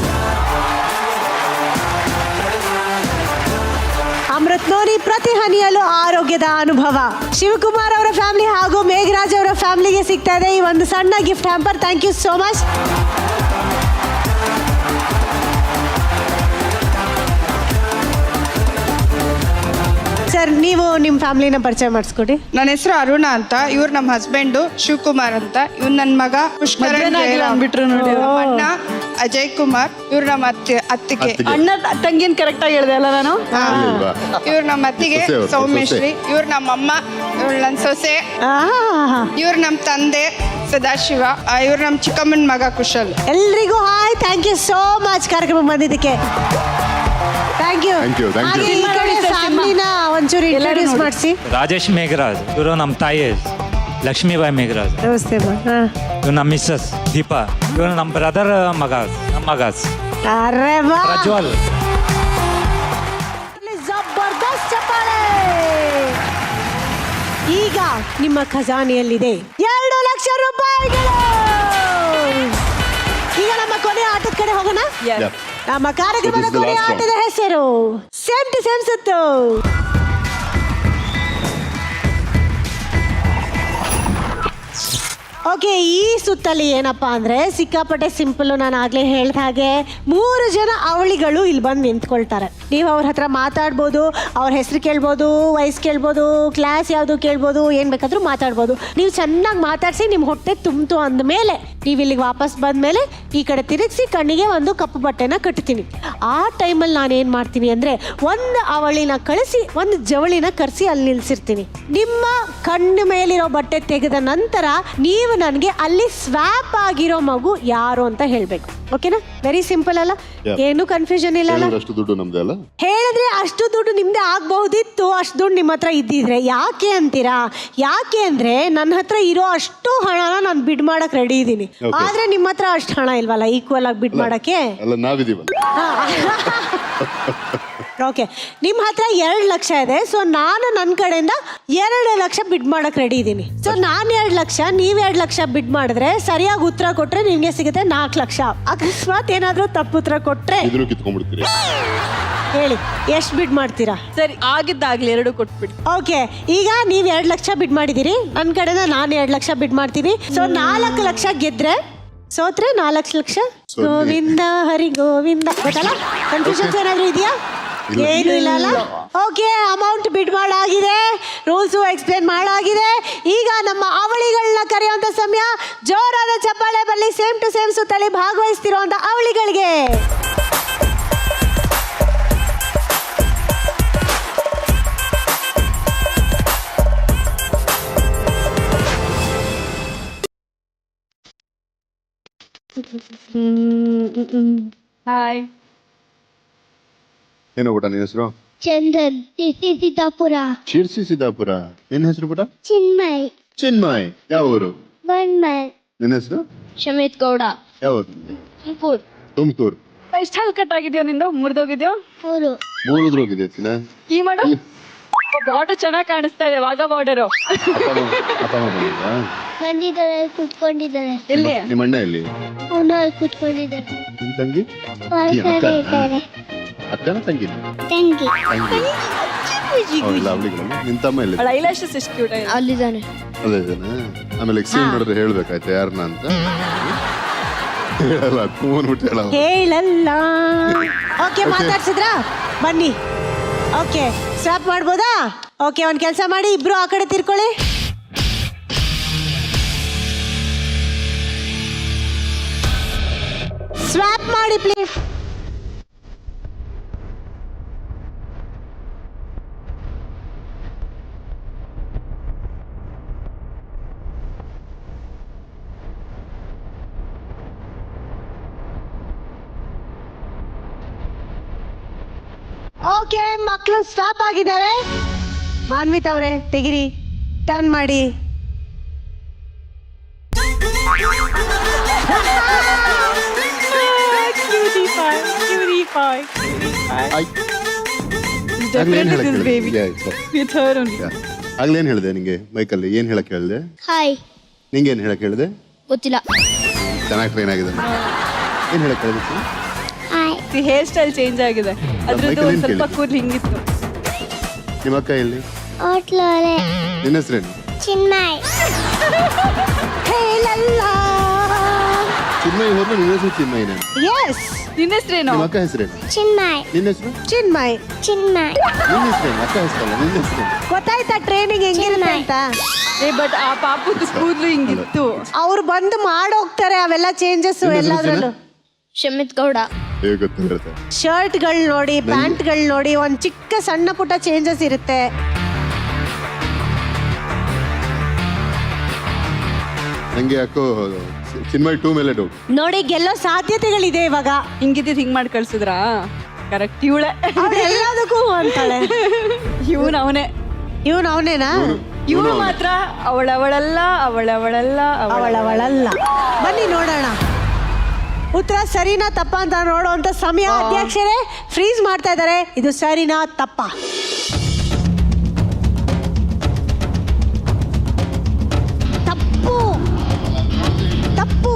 ಅಮೃತ್ ನೋರಿ ಪ್ರತಿ ಹನಿಯಲ್ಲೂ ಆರೋಗ್ಯದ ಅನುಭವ. ಶಿವಕುಮಾರ್ ಅವರ ಫ್ಯಾಮಿಲಿ ಹಾಗೂ ಮೇಘರಾಜ್ ಅವರ ಫ್ಯಾಮಿಲಿಗೆ ಸಿಗ್ತಾ ಇದೆ ಈ ಒಂದು ಸಣ್ಣ gift hamper. Thank you so much. Sir, ನೀವು ನಿಮ್ಮ ಫ್ಯಾಮಿಲಿನ ಪರಿಚಯ ಮಾಡಿಸ್ಕೊಡಿ. ನನ್ನ ಹೆಸರು ಅರುಣ ಅಂತ, ಇವ್ರು ನಮ್ಮ ಹಸ್ಬೆಂಡು ಶಿವಕುಮಾರ್ ಅಂತ, ಇವ್ರು ನನ್ನ ಮಗ ಪುಷ್ಕರಣ್ ಜಯರಾಮ್. ಬಿಟ್ರು ನೋಡಿ. ನಮ್ಮ ಅಣ್ಣ ಅಜಯ್ ಕುಮಾರ್, ಇವ್ರು ನಮ್ಮ ಅತ್ತಿಗೆ. ಅಣ್ಣ ತಂಗಿನ ಕರೆಕ್ಟ್ ಆಗಿ ಹೇಳಿದೆ ಅಲ್ಲ ನಾನು? ಇವ್ರು ನಮ್ಮ ಅತ್ತಿಗೆ ಸೊಸೆ ಅವ್ರು, ಸೌಮ್ಯಶ್ರೀ. ಇವ್ರು ನಮ್ಮ ಅಮ್ಮ, ಇವ್ರು ನನ್ನ ಸೊಸೆ. ಇವ್ರು ನಮ್ಮ ತಂದೆ ಸದಾಶಿವ. ಇವ್ರು ನಮ್ಮ ಚಿಕ್ಕಮ್ಮನ ಮಗ ಕುಶಲ್. ಎಲ್ರಿಗೂ hi, thank you so much ಕಾರ್ಯಕ್ರಮ ಬಂದಿದ್ದಕ್ಕೆ. Thank you. Thank you, thank you. ಈ ಕಡೆ ಫ್ಯಾಮಿಲಿನ ಒಂಚೂರು ಇಂಟ್ರೊಡ್ಯೂಸ್ ಮಾಡಿಸಿ. ರಾಜೇಶ್ ಮೇಘರಾಜ್, ಇವರು ನಮ್ಮ ತಾಯಿ ಲಕ್ಷ್ಮೀಬಾಯಿ ಮೇಘರಾಜ್. ನಮಸ್ತೆ. ಇವ್ರು ನಮ್ಮ ಮಿಸ್ಸಸ್ ದೀಪಾ. ಇವರು ನಮ್ಮ ಬ್ರದರ್ ಮಗ, ನಮ್ಮ ಮಗ ಅರೆ ವಾ, ಪ್ರಜ್ವಲ್. ಜಬರ್ದಸ್ತ್ ಚಪ್ಪಾಳೆ. ಈಗ ನಿಮ್ಮ ಖಜಾನೆಯಲ್ಲಿದೆ 2 ಲಕ್ಷ ರೂಪಾಯಿಗಳು. ಈಗ ನಮ್ಮ ಕೊನೆ ಆಟದ ಕಡೆ ಹೋಗೋಣ. Yeah. ನಮ್ಮ ಕಾರ್ಯಕ್ರಮದ So this is the ಕೊನೆ last round. ಆಟದ ಹೆಸರು ಸೇಮ್ ಟು ಸೇಮ್ ಸುತ್ತು. ಓಕೆ, ಈ ಸುತ್ತಲ್ಲಿ ಏನಪ್ಪಾ ಅಂದ್ರೆ ಸಿಕ್ಕಾಪಟ್ಟೆ ಸಿಂಪಲ್. ನಾನು ಆಗ್ಲೇ ಹೇಳ್ದ ಹಾಗೆ 3 ಜನ ಅವಳಿಗಳು ಇಲ್ಲಿ ಬಂದು ನಿಂತ್ಕೊಳ್ತಾರೆ. ನೀವು ಅವ್ರ ಹತ್ರ ಮಾತಾಡ್ಬೋದು, ಅವ್ರ ಹೆಸರು ಕೇಳ್ಬೋದು, ವಯಸ್ಸು ಕೇಳ್ಬೋದು, ಕ್ಲಾಸ್ ಯಾವುದು ಕೇಳ್ಬೋದು, ಏನ್ ಬೇಕಾದ್ರೂ ಮಾತಾಡ್ಬೋದು. ನೀವು ಚೆನ್ನಾಗಿ ಮಾತಾಡಿಸಿ ನಿಮ್ಮ ಹೊಟ್ಟೆ ತುಂಬಿತು ಅಂದಮೇಲೆ ನೀವು ಇಲ್ಲಿಗೆ ವಾಪಸ್ ಬಂದಮೇಲೆ ಈ ಕಡೆ ತಿರುಗಿಸಿ ಕಣ್ಣಿಗೆ ಒಂದು ಕಪ್ಪು ಬಟ್ಟೆನ ಕಟ್ತೀನಿ. ಆ ಟೈಮಲ್ಲಿ ನಾನು ಏನು ಮಾಡ್ತೀನಿ ಅಂದರೆ, ಒಂದು ಅವಳಿನ ಕಳಿಸಿ ಒಂದು ಜವಳಿನ ಕರೆಸಿ ಅಲ್ಲಿ ನಿಲ್ಸಿರ್ತೀನಿ. ನಿಮ್ಮ ಕಣ್ಣು ಮೇಲಿರೋ ಬಟ್ಟೆ ತೆಗೆದ ನಂತರ ನೀವು ನನಗೆ ಅಲ್ಲಿ ಸ್ವ್ಯಾಪ್ ಆಗಿರೋ ಮಗು ಯಾರು ಅಂತ ಹೇಳಬೇಕು. ಓಕೆನಾ? ವೆರಿ ಸಿಂಪಲ್ ಅಲ್ಲ? ಏನು ಕನ್ಫ್ಯೂಷನ್ ಇಲ್ಲ ಅಲ್ಲ? ಅಷ್ಟು ದುಡ್ಡು ನಮ್ದೆ ಅಲ್ಲ? ಹೇಳಿದ್ರೆ ಅಷ್ಟು ದುಡ್ಡು ನಿಮ್ದೆ ಆಗ್ಬಹುದಿತ್ತು. ಅಷ್ಟು ದುಡ್ಡು ನಿಮ್ಮ ಹತ್ರ ಇದ್ದಿದ್ರೆ. ಯಾಕೆ ಅಂತೀರಾ? ಯಾಕೆ ಅಂದ್ರೆ ನನ್ನ ಹತ್ರ ಇರೋ ಅಷ್ಟು ಹಣನ ನಾನು ಬಿಡ್ ಮಾಡಕ್ ರೆಡಿ ಇದ್ದೀನಿ. ಆದ್ರೆ ನಿಮ್ಮ ಹತ್ರ ಅಷ್ಟು ಹಣ ಇಲ್ವಲ್ಲ ಈಕ್ವಲ್ ಆಗಿ ಬಿಡ್ ಮಾಡಕ್ಕೆ. ಅಲ್ಲ, ನಾವಿದೀವಲ್ಲ. ಓಕೆ, ನಿಮ್ಮ ಹತ್ರ 2 ಲಕ್ಷ ಇದೆ. ಸೊ ನಾನು ನನ್ನ ಕಡೆಯಿಂದ 2 ಲಕ್ಷ ಬಿಡ್ ಮಾಡಕ್ ರೆಡಿ ಇದ್ದೀನಿ. ಸೊ ನಾನು 2 ಲಕ್ಷ, ನೀವು 2 ಲಕ್ಷ ಬಿಡ್ ಮಾಡಿದ್ರೆ ಸರಿಯಾಗಿ ಉತ್ತರ ಕೊಟ್ರೆ ನಿಮ್ಗೆ ಸಿಗುತ್ತೆ 4 ಲಕ್ಷ. ಅಕಸ್ಮಾತ್ ಏನಾದ್ರೂ ತಪ್ಪು ಉತ್ತರ ಕೊಟ್ರೆ ಇದ್ರು ಕಿತ್ಕೊಂಡ್ಬಿಡ್ತೀರಿ. ಹೇಳಿ, ಎಷ್ಟು ಬಿಡ್ ಮಾಡ್ತೀರಾ? ಸರಿ, ಆಗಿದ್ದಾಗ್ಲಿ 2 ಕೊಟ್ಬಿಡಿ. ಓಕೆ, ಈಗ ನೀವು 2 ಲಕ್ಷ ಬಿಡ್ ಮಾಡಿದಿರಿ. ನನ್ನ ಕಡೆಯಿಂದ ನಾನು 2 ಲಕ್ಷ ಬಿಡ್ ಮಾಡ್ತೀನಿ. ಸೊ 4 ಲಕ್ಷ ಗೆದ್ರೆ, ಸೋತ್ರೆ 4 ಲಕ್ಷ. ಗೋವಿಂದ ಹರಿ ಗೋವಿಂದ. ಗೊತ್ತಲ್ಲ? ಕನ್ಫ್ಯೂಷನ್ಸ್ ಏನಾದ್ರು ಇದೆಯಾ? ಏನು ಇಲ್ಲ ಅಲ್ಲ? ಓಕೆ, ಅಮೌಂಟ್ ಬಿಡ್ ಮಾಡಾಗಿದೆ, ರೂಲ್ಸು ಎಕ್ಸ್ಪ್ಲೇನ್ ಮಾಡಾಗಿದೆ. ಈಗ ನಮ್ಮ ಅವಳಿಗಳನ್ನ ಕರೆಯುವಂತ ಸಮಯ. ಜೋರಾದ ಚಪ್ಪಾಳೆ ಬರಲಿ ಸೇಮ್ ಟು ಸೇಮ್ ಸುತ್ತಲಿ ಭಾಗವಹಿಸ್ತಿರುವಂತ ಅವಳಿಗಳಿಗೆ. ಹಾಯ್. ಏನೋ ಪುಟ ನಿನ್ನ ಹೆಸರು? ಚಂದನ್, ಸಿದ್ದಾಪುರ. ಶಿರ್ಸಿ ಸಿದ್ದಾಪುರ. ನಿನ್ನ ಹೆಸರು ಪುಟ? ಚಿನ್ಮಯ್. ಚಿನ್ಮಯ್. ಯಾವ ಊರು? ವನ್ಮಯ್. ನಿನ್ನ ಹೆಸರು? ಶಮಿತ್ ಗೌಡ. ಯಾವ ಊರು? ತುಮಕೂರು. ತುಮಕೂರು. ಎಷ್ಟು ಹಲ್ ಕಟ್ ಆಗಿದ್ಯೋ ನಿಂದು? ಮುರಿದೋಗಿದ್ಯೋ? ಮೂರು. ಮೂರುದ್ರೋಗಿದೆ ಚಿನ್ನ. ಈ ಮಾಡು. ಬಾರ್ಡರ್ ಚೆನ್ನಾಗಿ ಕಾಣಿಸ್ತಾ ಇದೆ. ವಾಗ ಬಾರ್ಡರು. ಅಪ್ಪ ಅಮ್ಮ ಬಂದಿದ್ದಾ? ಬಂದಿದ್ದಾರೆ, ಕುತ್ಕೊಂಡಿದ್ದಾರೆ. ಎಲ್ಲಿ? ನಿಮ್ಮ ಅಣ್ಣ ಎಲ್ಲಿ? ಅವನವ್ರು ಕುತ್ಕೊಂಡಿದ್ದಾರೆ. ನಿಮ್ ತಂಗಿ? ಹೊರಗಡೆ ಇದ್ದಾರೆ. ಅಕ್ಕನ ತಂಗಿ? ತಂಗಿ. ತಂಗಿ. ಇಲ್ಲ ಅವಳಿಗಳಲ್ಲ ನಿನ್ ತಮ್ಮ ಇಲ್ಲ ಅವಳ ಐಲಾಶಸ್ ಎಷ್ಟು ಕ್ಯೂಟ್ ಆಗಿದೆ. ಅಲ್ಲಿದ್ದಾನೆ. ಅದೇ ಇದೇನೆ ಆಮೇಲೆ ಎಕ್ಸ್ಚೇಂಜ್ ಮಾಡಿದ್ರೆ ಹೇಳ್ಬೇಕಾಯ್ತು ಯಾರನ್ನ ಅಂತ ಹೇಳಲ್ಲ ಕೂನ್ಬಿಟ್ಟು ಹೇಳಲ್ಲ ಹೇಳಲ್ಲ. ಓಕೆ ಮಾತಾಡ್ಸಿದ್ರಾ ಬನ್ನಿ. ಓಕೆ ಸ್ಟಾಪ್ ಮಾಡ್ಬೋದಾ? ಓಕೆ ಒಂದ್ ಕೆಲಸ ಮಾಡಿ, ಇಬ್ರು ಆ ಕಡೆ ತಿರ್ಕೊಳ್ಳಿ. ಸ್ವಾಪ್ ಮಾಡಿ ಪ್ಲೀಸ್. ಓಕೆ ಮಕ್ಕಳು ಸ್ಟಾಪ್ ಆಗಿದ್ದಾರೆ. ಮಾನ್ವಿತ್ ಅವರೇ ತೆಗಿರಿ, ಟರ್ನ್ ಮಾಡಿ. ಆಗ್ಲೇನ್ ಹೇಳಕ್ This ಹೇಳ್ದೆ? baby. Yeah, sorry. With her only. Yeah. ಆಗ್ಲೇನ್ ಹೇಳ್ದೆ ನಿಂಗೆ ಮೈಕಲ್ಲಿ ಏನ್ ಹೇಳಕ್ ಹೇಳ್ದೆ? ಹಾಯ್. ನಿಂಗೆ ಏನ್ ಹೇಳಕ್ ಹೇಳ್ದೆ? ಗೊತ್ತಿಲ್ಲ. ಚೆನ್ನಾಗಿ ಟ್ರೈನ್ ಆಗಿದೆ. ಏನ್ ಹೇಳಕ್ ಹೇಳ್ದೆ? ಹಾಯ್. ಹೇರ್ ಸ್ಟೈಲ್ ಚೇಂಜ್ ಆಗಿದೆ, ಅದ್ರದ್ದು Michael ಒಂದ್ ಏನ್ ಸ್ವಲ್ಪ ಕೇಳಿದ್ದು? ಕೂದಲು ಹಿಂಗಿತ್ತು. ನಿಮ್ಮ ಅಕ್ಕ ಎಲ್ಲಿ? ಹೋಟ್ಲೋಲೆ. ನಿನ್ನ ಹೆಸರೇನು? ಚಿನ್ಮಯ್. ಹೇಳಲ್ಲ. ಚಿನ್ಮಯ್ ಹೋದ್ರೆ ನಿನ್ನ ಹೆಸರು ಚಿನ್ಮಯ್ಯನೇ. ಎಸ್. ನಿನ್ನ ಹೆಸರೇನು? ನಿಮ್ಮ ಅಕ್ಕ ಹೆಸರೇನು? ಚಿನ್ಮಯ್. ನಿನ್ನ ಹೆಸರು? ಚಿನ್ಮಯ್. ಚಿನ್ಮಯ್. ನಿನ್ನ ಹೆಸರೇನು? ಅಕ್ಕ ಹೆಸರಲ್ಲ ನಿನ್ನ ಹೆಸರೇನು? ಗೊತ್ತಾಯ್ತಾ ಟ್ರೈನಿಂಗ್ ಹೆಂಗಿರುತ್ತೆ ಅಂತ? ಬಟ್ ಆ ಪಾಪದ ಕೂದಲು ಹಿಂಗಿತ್ತು. ಅವ್ರು ಬಂದು ಮಾಡೋಗ್ತಾರೆ ಅವೆಲ್ಲ ಚೇಂಜಸ್ ನಿನ್ನ ಹೆಸರು ಎಲ್ಲಾದ್ರಲ್ಲೂ. ಶಮಿತ್ ಗೌಡ. ಹೇಗೆ ಗೊತ್ತಿರುತ್ತೆ? ಶರ್ಟ್ಗಳು ನೋಡಿ, ಪ್ಯಾಂಟ್ಗಳು ನೋಡಿ, ಒಂದ್ ಚಿಕ್ಕ ಸಣ್ಣ ಪುಟ್ಟ ಚೇಂಜಸ್ ಇರುತ್ತೆ. ನಂಗೆ ಯಾಕೋ ಚಿನ್ಮಯ್ 2 ಮೇಲೆ ಡೌಟ್. ನೋಡಿ ಗೆಲ್ಲೋ ಸಾಧ್ಯತೆಗಳಿದೆ ಇವಾಗ. ಹಿಂಗಿದ್ದಿದ್ ಹಿಂಗ್ ಮಾಡಿ ಕಳ್ಸಿದ್ರಾ? ಕರೆಕ್ಟ್ ಇವಳೆ. ಅವ್ಳು ಎಲ್ಲದಕ್ಕೂ ಅಂತಾಳೆ. ಇವನ್ ಅವನೇ. ಇವನ್ ಅವನೇನಾ? ಇವಳು ಮಾತ್ರ ಅವಳವಳಲ್ಲ ಅವಳವಳಲ್ಲ ಅವಳವಳಲ್ಲ. ಬನ್ನಿ ನೋಡೋಣ ಉತ್ತರ ಸರಿನಾ ತಪ್ಪ ಅಂತ ನೋಡುವಂತ ಸಮಯ. ಅಧ್ಯಕ್ಷರೇ ಫ್ರೀಸ್ ಮಾಡ್ತಾ ಇದ್ದಾರೆ. ಇದು ಸರಿನಾ ತಪ್ಪ? ತಪ್ಪು ತಪ್ಪು.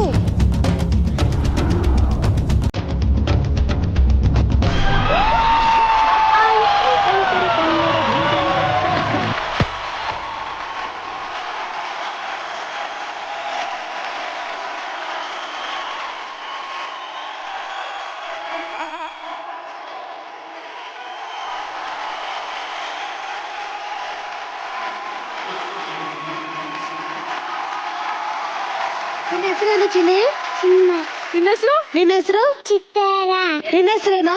ನಿನ್ನ ಹೆಸರೇನು ಚಿನ್ನಿ? ಚಿನ್ಮಯ್. ನಿನ್ನ ಹೆಸರು? ನಿನ್ನ ಹೆಸರು? ಚಿತ್ತಾರ. ನಿನ್ನ ಹೆಸರೇನು?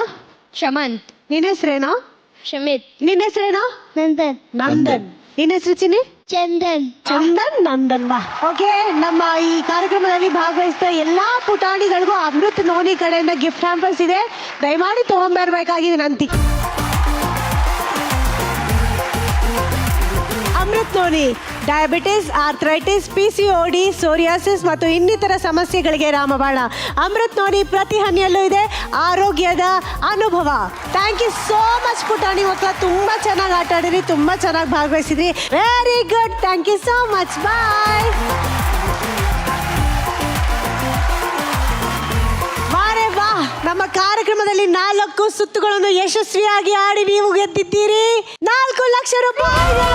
ಶಮಂತ್. ನಿನ್ನ ಹೆಸರೇನು? ಶಮಿತ್. ನಿನ್ನ ಹೆಸರೇನು? ನಂದನ್. ನಂದನ್. ನಿನ್ನ ಹೆಸರು ಚಿನ್ನಿ? ಚಂದನ್. ಚಂದನ್ ನಂದನ್. ವಾ ಓಕೆ. ನಮ್ಮ ಈ ಕಾರ್ಯಕ್ರಮದಲ್ಲಿ ಭಾಗವಹಿಸಿದ ಎಲ್ಲಾ ಪುಟಾಣಿಗಳಿಗೂ ಅಮೃತ್ ನೋನಿ ಕಡೆಯಿಂದ ಗಿಫ್ಟ್ ಹ್ಯಾಂಪರ್ಸ್ ಇದೆ. ದಯಮಾಡಿ ತಗೊಂಡ್ಬರ್ಬೇಕಾಗಿ ವಿನಂತಿ. Amrit noni diabetes, arthritis, PCOD, psoriasis ಮತ್ತು ಇನ್ನಿತರ ಸಮಸ್ಯೆಗಳಿಗೆ ರಾಮಬಾಣ. ಅಮೃತ್ ನೋನಿ ಪ್ರತಿ ಹನಿಯಲ್ಲೂ ಇದೆ ಆರೋಗ್ಯದ ಅನುಭವ. ಥ್ಯಾಂಕ್ ಯು ಸೋ ಮಚ್ ಪುಟಾಣಿ ಮಕ್ಕಳ. ತುಂಬ ಚೆನ್ನಾಗಿ ಆಟ ಆಡಿದ್ರಿ, ತುಂಬ ಚೆನ್ನಾಗಿ ಭಾಗವಹಿಸಿದ್ರಿ. Very good. Thank you so much. Bye. ವಾರೆ ವಾ. ನಮ್ಮ ಕಾರ್ಯಕ್ರಮದಲ್ಲಿ 4 ಸುತ್ತುಗಳನ್ನು ಯಶಸ್ವಿಯಾಗಿ ಆಡಿ ನೀವು ಗೆದ್ದಿದ್ದೀರಿ 4 ಲಕ್ಷ ರೂಪಾಯಿಗಳು.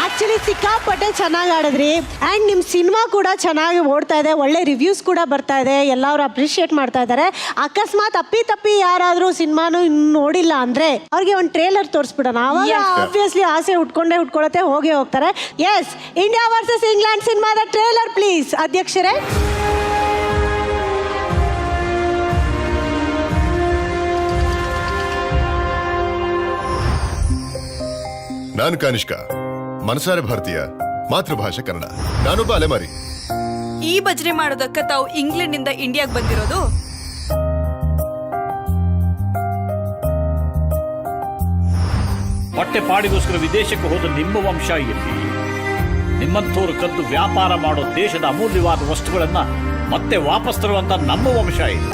ಆಕ್ಚುಲಿ ಸಿಕ್ಕಾಪಟ್ಟೆ ಚೆನ್ನಾಗಿ ಆಡಿದ್ರಿ. ಆ್ಯಂಡ್ ನಿಮ್ಮ ಸಿನಿಮಾ ಕೂಡ ಚೆನ್ನಾಗಿ ಓಡ್ತಾ ಇದೆ, ಒಳ್ಳೆ ರಿವ್ಯೂಸ್ ಕೂಡ ಬರ್ತಾ ಇದೆ, ಎಲ್ಲರೂ ಅಪ್ರಿಷಿಯೇಟ್ ಮಾಡ್ತಾ ಇದ್ದಾರೆ. ಅಕಸ್ಮಾತ್ ಅಪ್ಪಿ ಯಾರಾದರೂ ಸಿನಿಮಾನು ಇನ್ನು ನೋಡಿಲ್ಲ ಅಂದರೆ ಅವ್ರಿಗೆ ಒಂದು ಟ್ರೇಲರ್ ತೋರಿಸ್ಬಿಡೋಣ. ಅವಾಗ ಆಬ್ವಿಯಸ್ಲಿ ಆಸೆ ಹುಟ್ಕೊಳ್ಳುತ್ತೆ, ಹೋಗೇ ಹೋಗ್ತಾರೆ. ಎಸ್, ಇಂಡಿಯಾ ವರ್ಸಸ್ ಇಂಗ್ಲೆಂಡ್ ಸಿನಿಮಾದ ಟ್ರೇಲರ್ ಪ್ಲೀಸ್ ಅಧ್ಯಕ್ಷರೇ. ನಾನು ಕಾನಿಷ್ಕ, ಮನಸಾರೆ ಭಾರತೀಯ, ಮಾತೃಭಾಷೆ ಕನ್ನಡ. ನಾನೊಬ್ಬ ಅಲೆಮಾರಿ. ಈ ಭಜನೆ ಮಾಡೋದಕ್ಕ ತಾವು ಇಂಗ್ಲೆಂಡ್ ಇಂದ ಇಂಡಿಯಾಗ್ ಬಂದಿರೋದು? ಹೊಟ್ಟೆ ಪಾಡಿಗೋಸ್ಕರ ವಿದೇಶಕ್ಕೆ ಹೋದ ನಿಮ್ಮ ವಂಶ ಎಲ್ಲಿ? ನಿಮ್ಮಂಥವ್ರು ಕದ್ದು ವ್ಯಾಪಾರ ಮಾಡೋ ದೇಶದ ಅಮೂಲ್ಯವಾದ ವಸ್ತುಗಳನ್ನ ಮತ್ತೆ ವಾಪಸ್ ತರುವಂತ ನಮ್ಮ ವಂಶ ಇದೆ.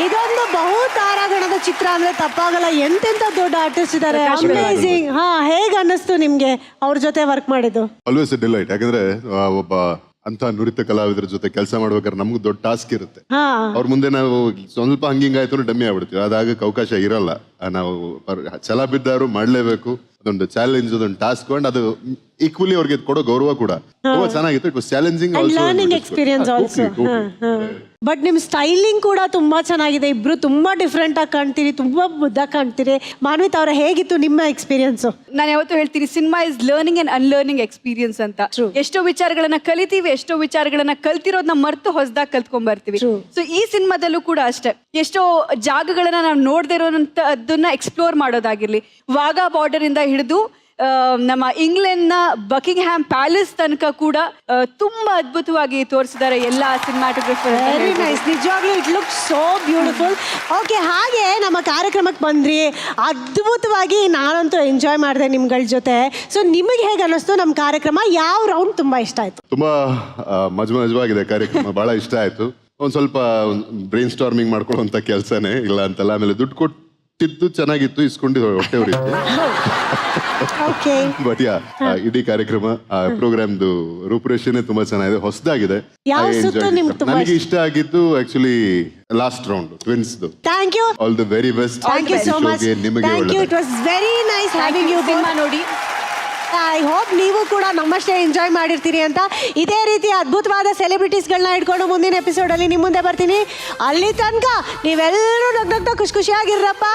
ಇದೊಂದು ಬಹು ತಾರಾಗಣದ ಚಿತ್ರ ಅಂದ್ರೆ ತಪ್ಪಾಗಲ್ಲ. ಎಂತೆಂತ ದೊಡ್ಡ ಆರ್ಟಿಸ್ಟ್ ಇದ್ದಾರೆ. ಅಮೇಜಿಂಗ್. ಹಾ, ಹೇಗೆ ಅನ್ನಿಸ್ತು ನಿಮ್ಗೆ ಅವ್ರ ಜೊತೆ ವರ್ಕ್ ಮಾಡಿದ್ದು? Always delight. ಯಾಕಂದ್ರೆ ಒಬ್ಬ ಅಂತ ನುರಿತ ಕಲಾವಿದರ ಜೊತೆ ಕೆಲಸ ಮಾಡ್ಬೇಕಾದ್ರೆ ನಮ್ಗೆ ದೊಡ್ಡ ಟಾಸ್ಕ್ ಇರುತ್ತೆ. ಹಾ ಅವ್ರ ಮುಂದೆ ನಾವು ಸ್ವಲ್ಪ ಹಂಗಿಂಗಾಯ್ತು ಡಮ್ಮಿ ಆಗ್ಬಿಡ್ತೀವಿ. ಅದಾಗಕ್ಕೆ ಅವಕಾಶ ಇರಲ್ಲ. ನಾವು ಛಲ ಬಿದ್ದಾರು ಮಾಡ್ಲೇಬೇಕು. ಅದೊಂದು ಚಾಲೆಂಜ್, ಅದೊಂದು ಟಾಸ್ಕ್, ಅಂಡ್ ಅದು ಈಕ್ವಲಿ ಅವ್ರಿಗೆ ಕೊಡೋ ಗೌರವ ಕೂಡ ತುಂಬಾ ಚೆನ್ನಾಗಿತ್ತು. It was challenging, learning experience also. But ನಿಮ್ ಸ್ಟೈಲಿಂಗ್ ಕೂಡ ತುಂಬಾ ಚೆನ್ನಾಗಿದೆ. ಇಬ್ರು ತುಂಬಾ ಡಿಫ್ರೆಂಟ್ ಆಗಿ ಕಾಣ್ತೀರಿ, ತುಂಬಾ ಮುದ್ದ ಕಾಣ್ತೀರಿ. ಮಾನ್ವಿತ್ ಅವರ ಹೇಗಿತ್ತು ನಿಮ್ಮ ಎಕ್ಸ್ಪೀರಿಯನ್ಸ್? ನಾನು ಯಾವತ್ತೂ ಹೇಳ್ತೀನಿ, cinema is learning and unlearning experience ಅಂತ. ಎಷ್ಟೋ ವಿಚಾರಗಳನ್ನ ಕಲಿತೀವಿ, ಎಷ್ಟೋ ವಿಚಾರಗಳನ್ನ ಕಲ್ತಿರೋದನ್ನ ಮರ್ತು ಹೊಸದಾಗಿ ಕಲ್ತ್ಕೊಂಡ್ ಬರ್ತೀವಿ. ಸೊ ಈ ಸಿನಿಮಾದಲ್ಲೂ ಕೂಡ ಅಷ್ಟೇ, ಎಷ್ಟೋ ಜಾಗಗಳನ್ನ ನಾವು ನೋಡದೇ ಇರೋಂಥದ್ದನ್ನ ಎಕ್ಸ್ಪ್ಲೋರ್ ಮಾಡೋದಾಗಿರ್ಲಿ, ವಾಘಾ ಬಾರ್ಡರ್ ಇಂದ ಹಿಡಿದು ನಮ್ಮ ಇಂಗ್ಲೆಂಡ್ ನ ಬಕಿಂಗ್ಹ್ಯಾಮ್ ಪ್ಯಾಲೇಸ್ ತನಕ ಕೂಡ ತುಂಬಾ ಅದ್ಭುತವಾಗಿ ತೋರಿಸಿದ್ದಾರೆ ಎಲ್ಲ ಸಿನಿಮಾಟೋಗ್ರಫರ್. ವೆರಿ ನೈಸ್, ನಿಜವಾಗ್ಲೂ it look so beautiful. Okay, ಹಾಗೆ ನಮ್ಮ ಕಾರ್ಯಕ್ರಮಕ್ಕೆ ಬಂದ್ರಿ, ಅದ್ಭುತವಾಗಿ ನಾನಂತೂ ಎಂಜಾಯ್ ಮಾಡಿದೆ ನಿಮ್ಗಳ ಜೊತೆ. ಸೊ ನಿಮಗೆ ಹೇಗೆ ಅನ್ನಿಸ್ತು ನಮ್ಮ ಕಾರ್ಯಕ್ರಮ? ಯಾವ ರೌಂಡ್ ತುಂಬಾ ಇಷ್ಟ ಆಯ್ತು? ತುಂಬಾ ಮಜವಾಗಿದೆ ಕಾರ್ಯಕ್ರಮ, ಬಹಳ ಇಷ್ಟ ಆಯ್ತು. ಒಂದ್ ಸ್ವಲ್ಪ ಬ್ರೈನ್ ಸ್ಟಾರ್ಮಿಂಗ್ ಮಾಡ್ಕೊಳ್ಳುವಂತ ಕೆಲಸನೇ ಇಲ್ಲ ಅಂತಲ್ಲ. ಆಮೇಲೆ ದುಡ್ಡು ಕೊಟ್ಟಿದ್ದು ಚೆನ್ನಾಗಿತ್ತು, ಇಸ್ಕೊಂಡಿದ್ದು ಹೊಟ್ಟೆ ಉರಿತು. ಬಟ್ ಯಾ, ಇಡೀ ಕಾರ್ಯಕ್ರಮ ಪ್ರೋಗ್ರಾಮ್ದು ರೂಪುರೇಷನೆ ತುಂಬಾ ಚೆನ್ನಾಗಿದೆ, ಹೊಸದಾಗಿದೆ. ನನಗೆ ಇಷ್ಟ ಆಗಿದ್ದು actually last round, twins. Thank you, all the very best. Thank you so much. Thank you, it was very nice having you. Cinema ನೋಡಿ, ಐ ಹೋಪ್ ನೀವು ಕೂಡ ನಮ್ಮಷ್ಟೇ ಎಂಜಾಯ್ ಮಾಡಿರ್ತೀರಿ ಅಂತ. ಇದೇ ರೀತಿ ಅದ್ಭುತವಾದ ಸೆಲೆಬ್ರಿಟೀಸ್ಗಳನ್ನ ಇಟ್ಕೊಂಡು ಮುಂದಿನ ಎಪಿಸೋಡಲ್ಲಿ ನಿಮ್ಮ ಮುಂದೆ ಬರ್ತೀನಿ. ಅಲ್ಲಿ ತನಕ ನೀವೆಲ್ಲರೂ ನಗ್ನಗ್ತಾ ಖುಷಿ ಖುಷಿಯಾಗಿರಪ್ಪ.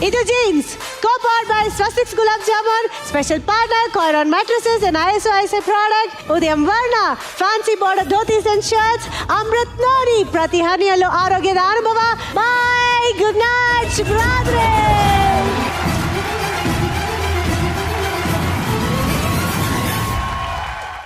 ಇದು ಜೀನ್ಸ್ ಕೋಪರ್ಡ್ by Swastiks gulab jamun, special partner ಕಾಯ್ರಾನ್ mattresses and ISO product, Udayam Varna fancy border dhotis and shirts, Amrit ನೋಡಿ ಪ್ರತಿ ಹನಿಯಲ್ಲೂ ಆರೋಗ್ಯದ ಅನುಭವ. ಬಾಯ್, ಗುಡ್ ನೈಟ್, ಶುಭರಾತ್ರಿ.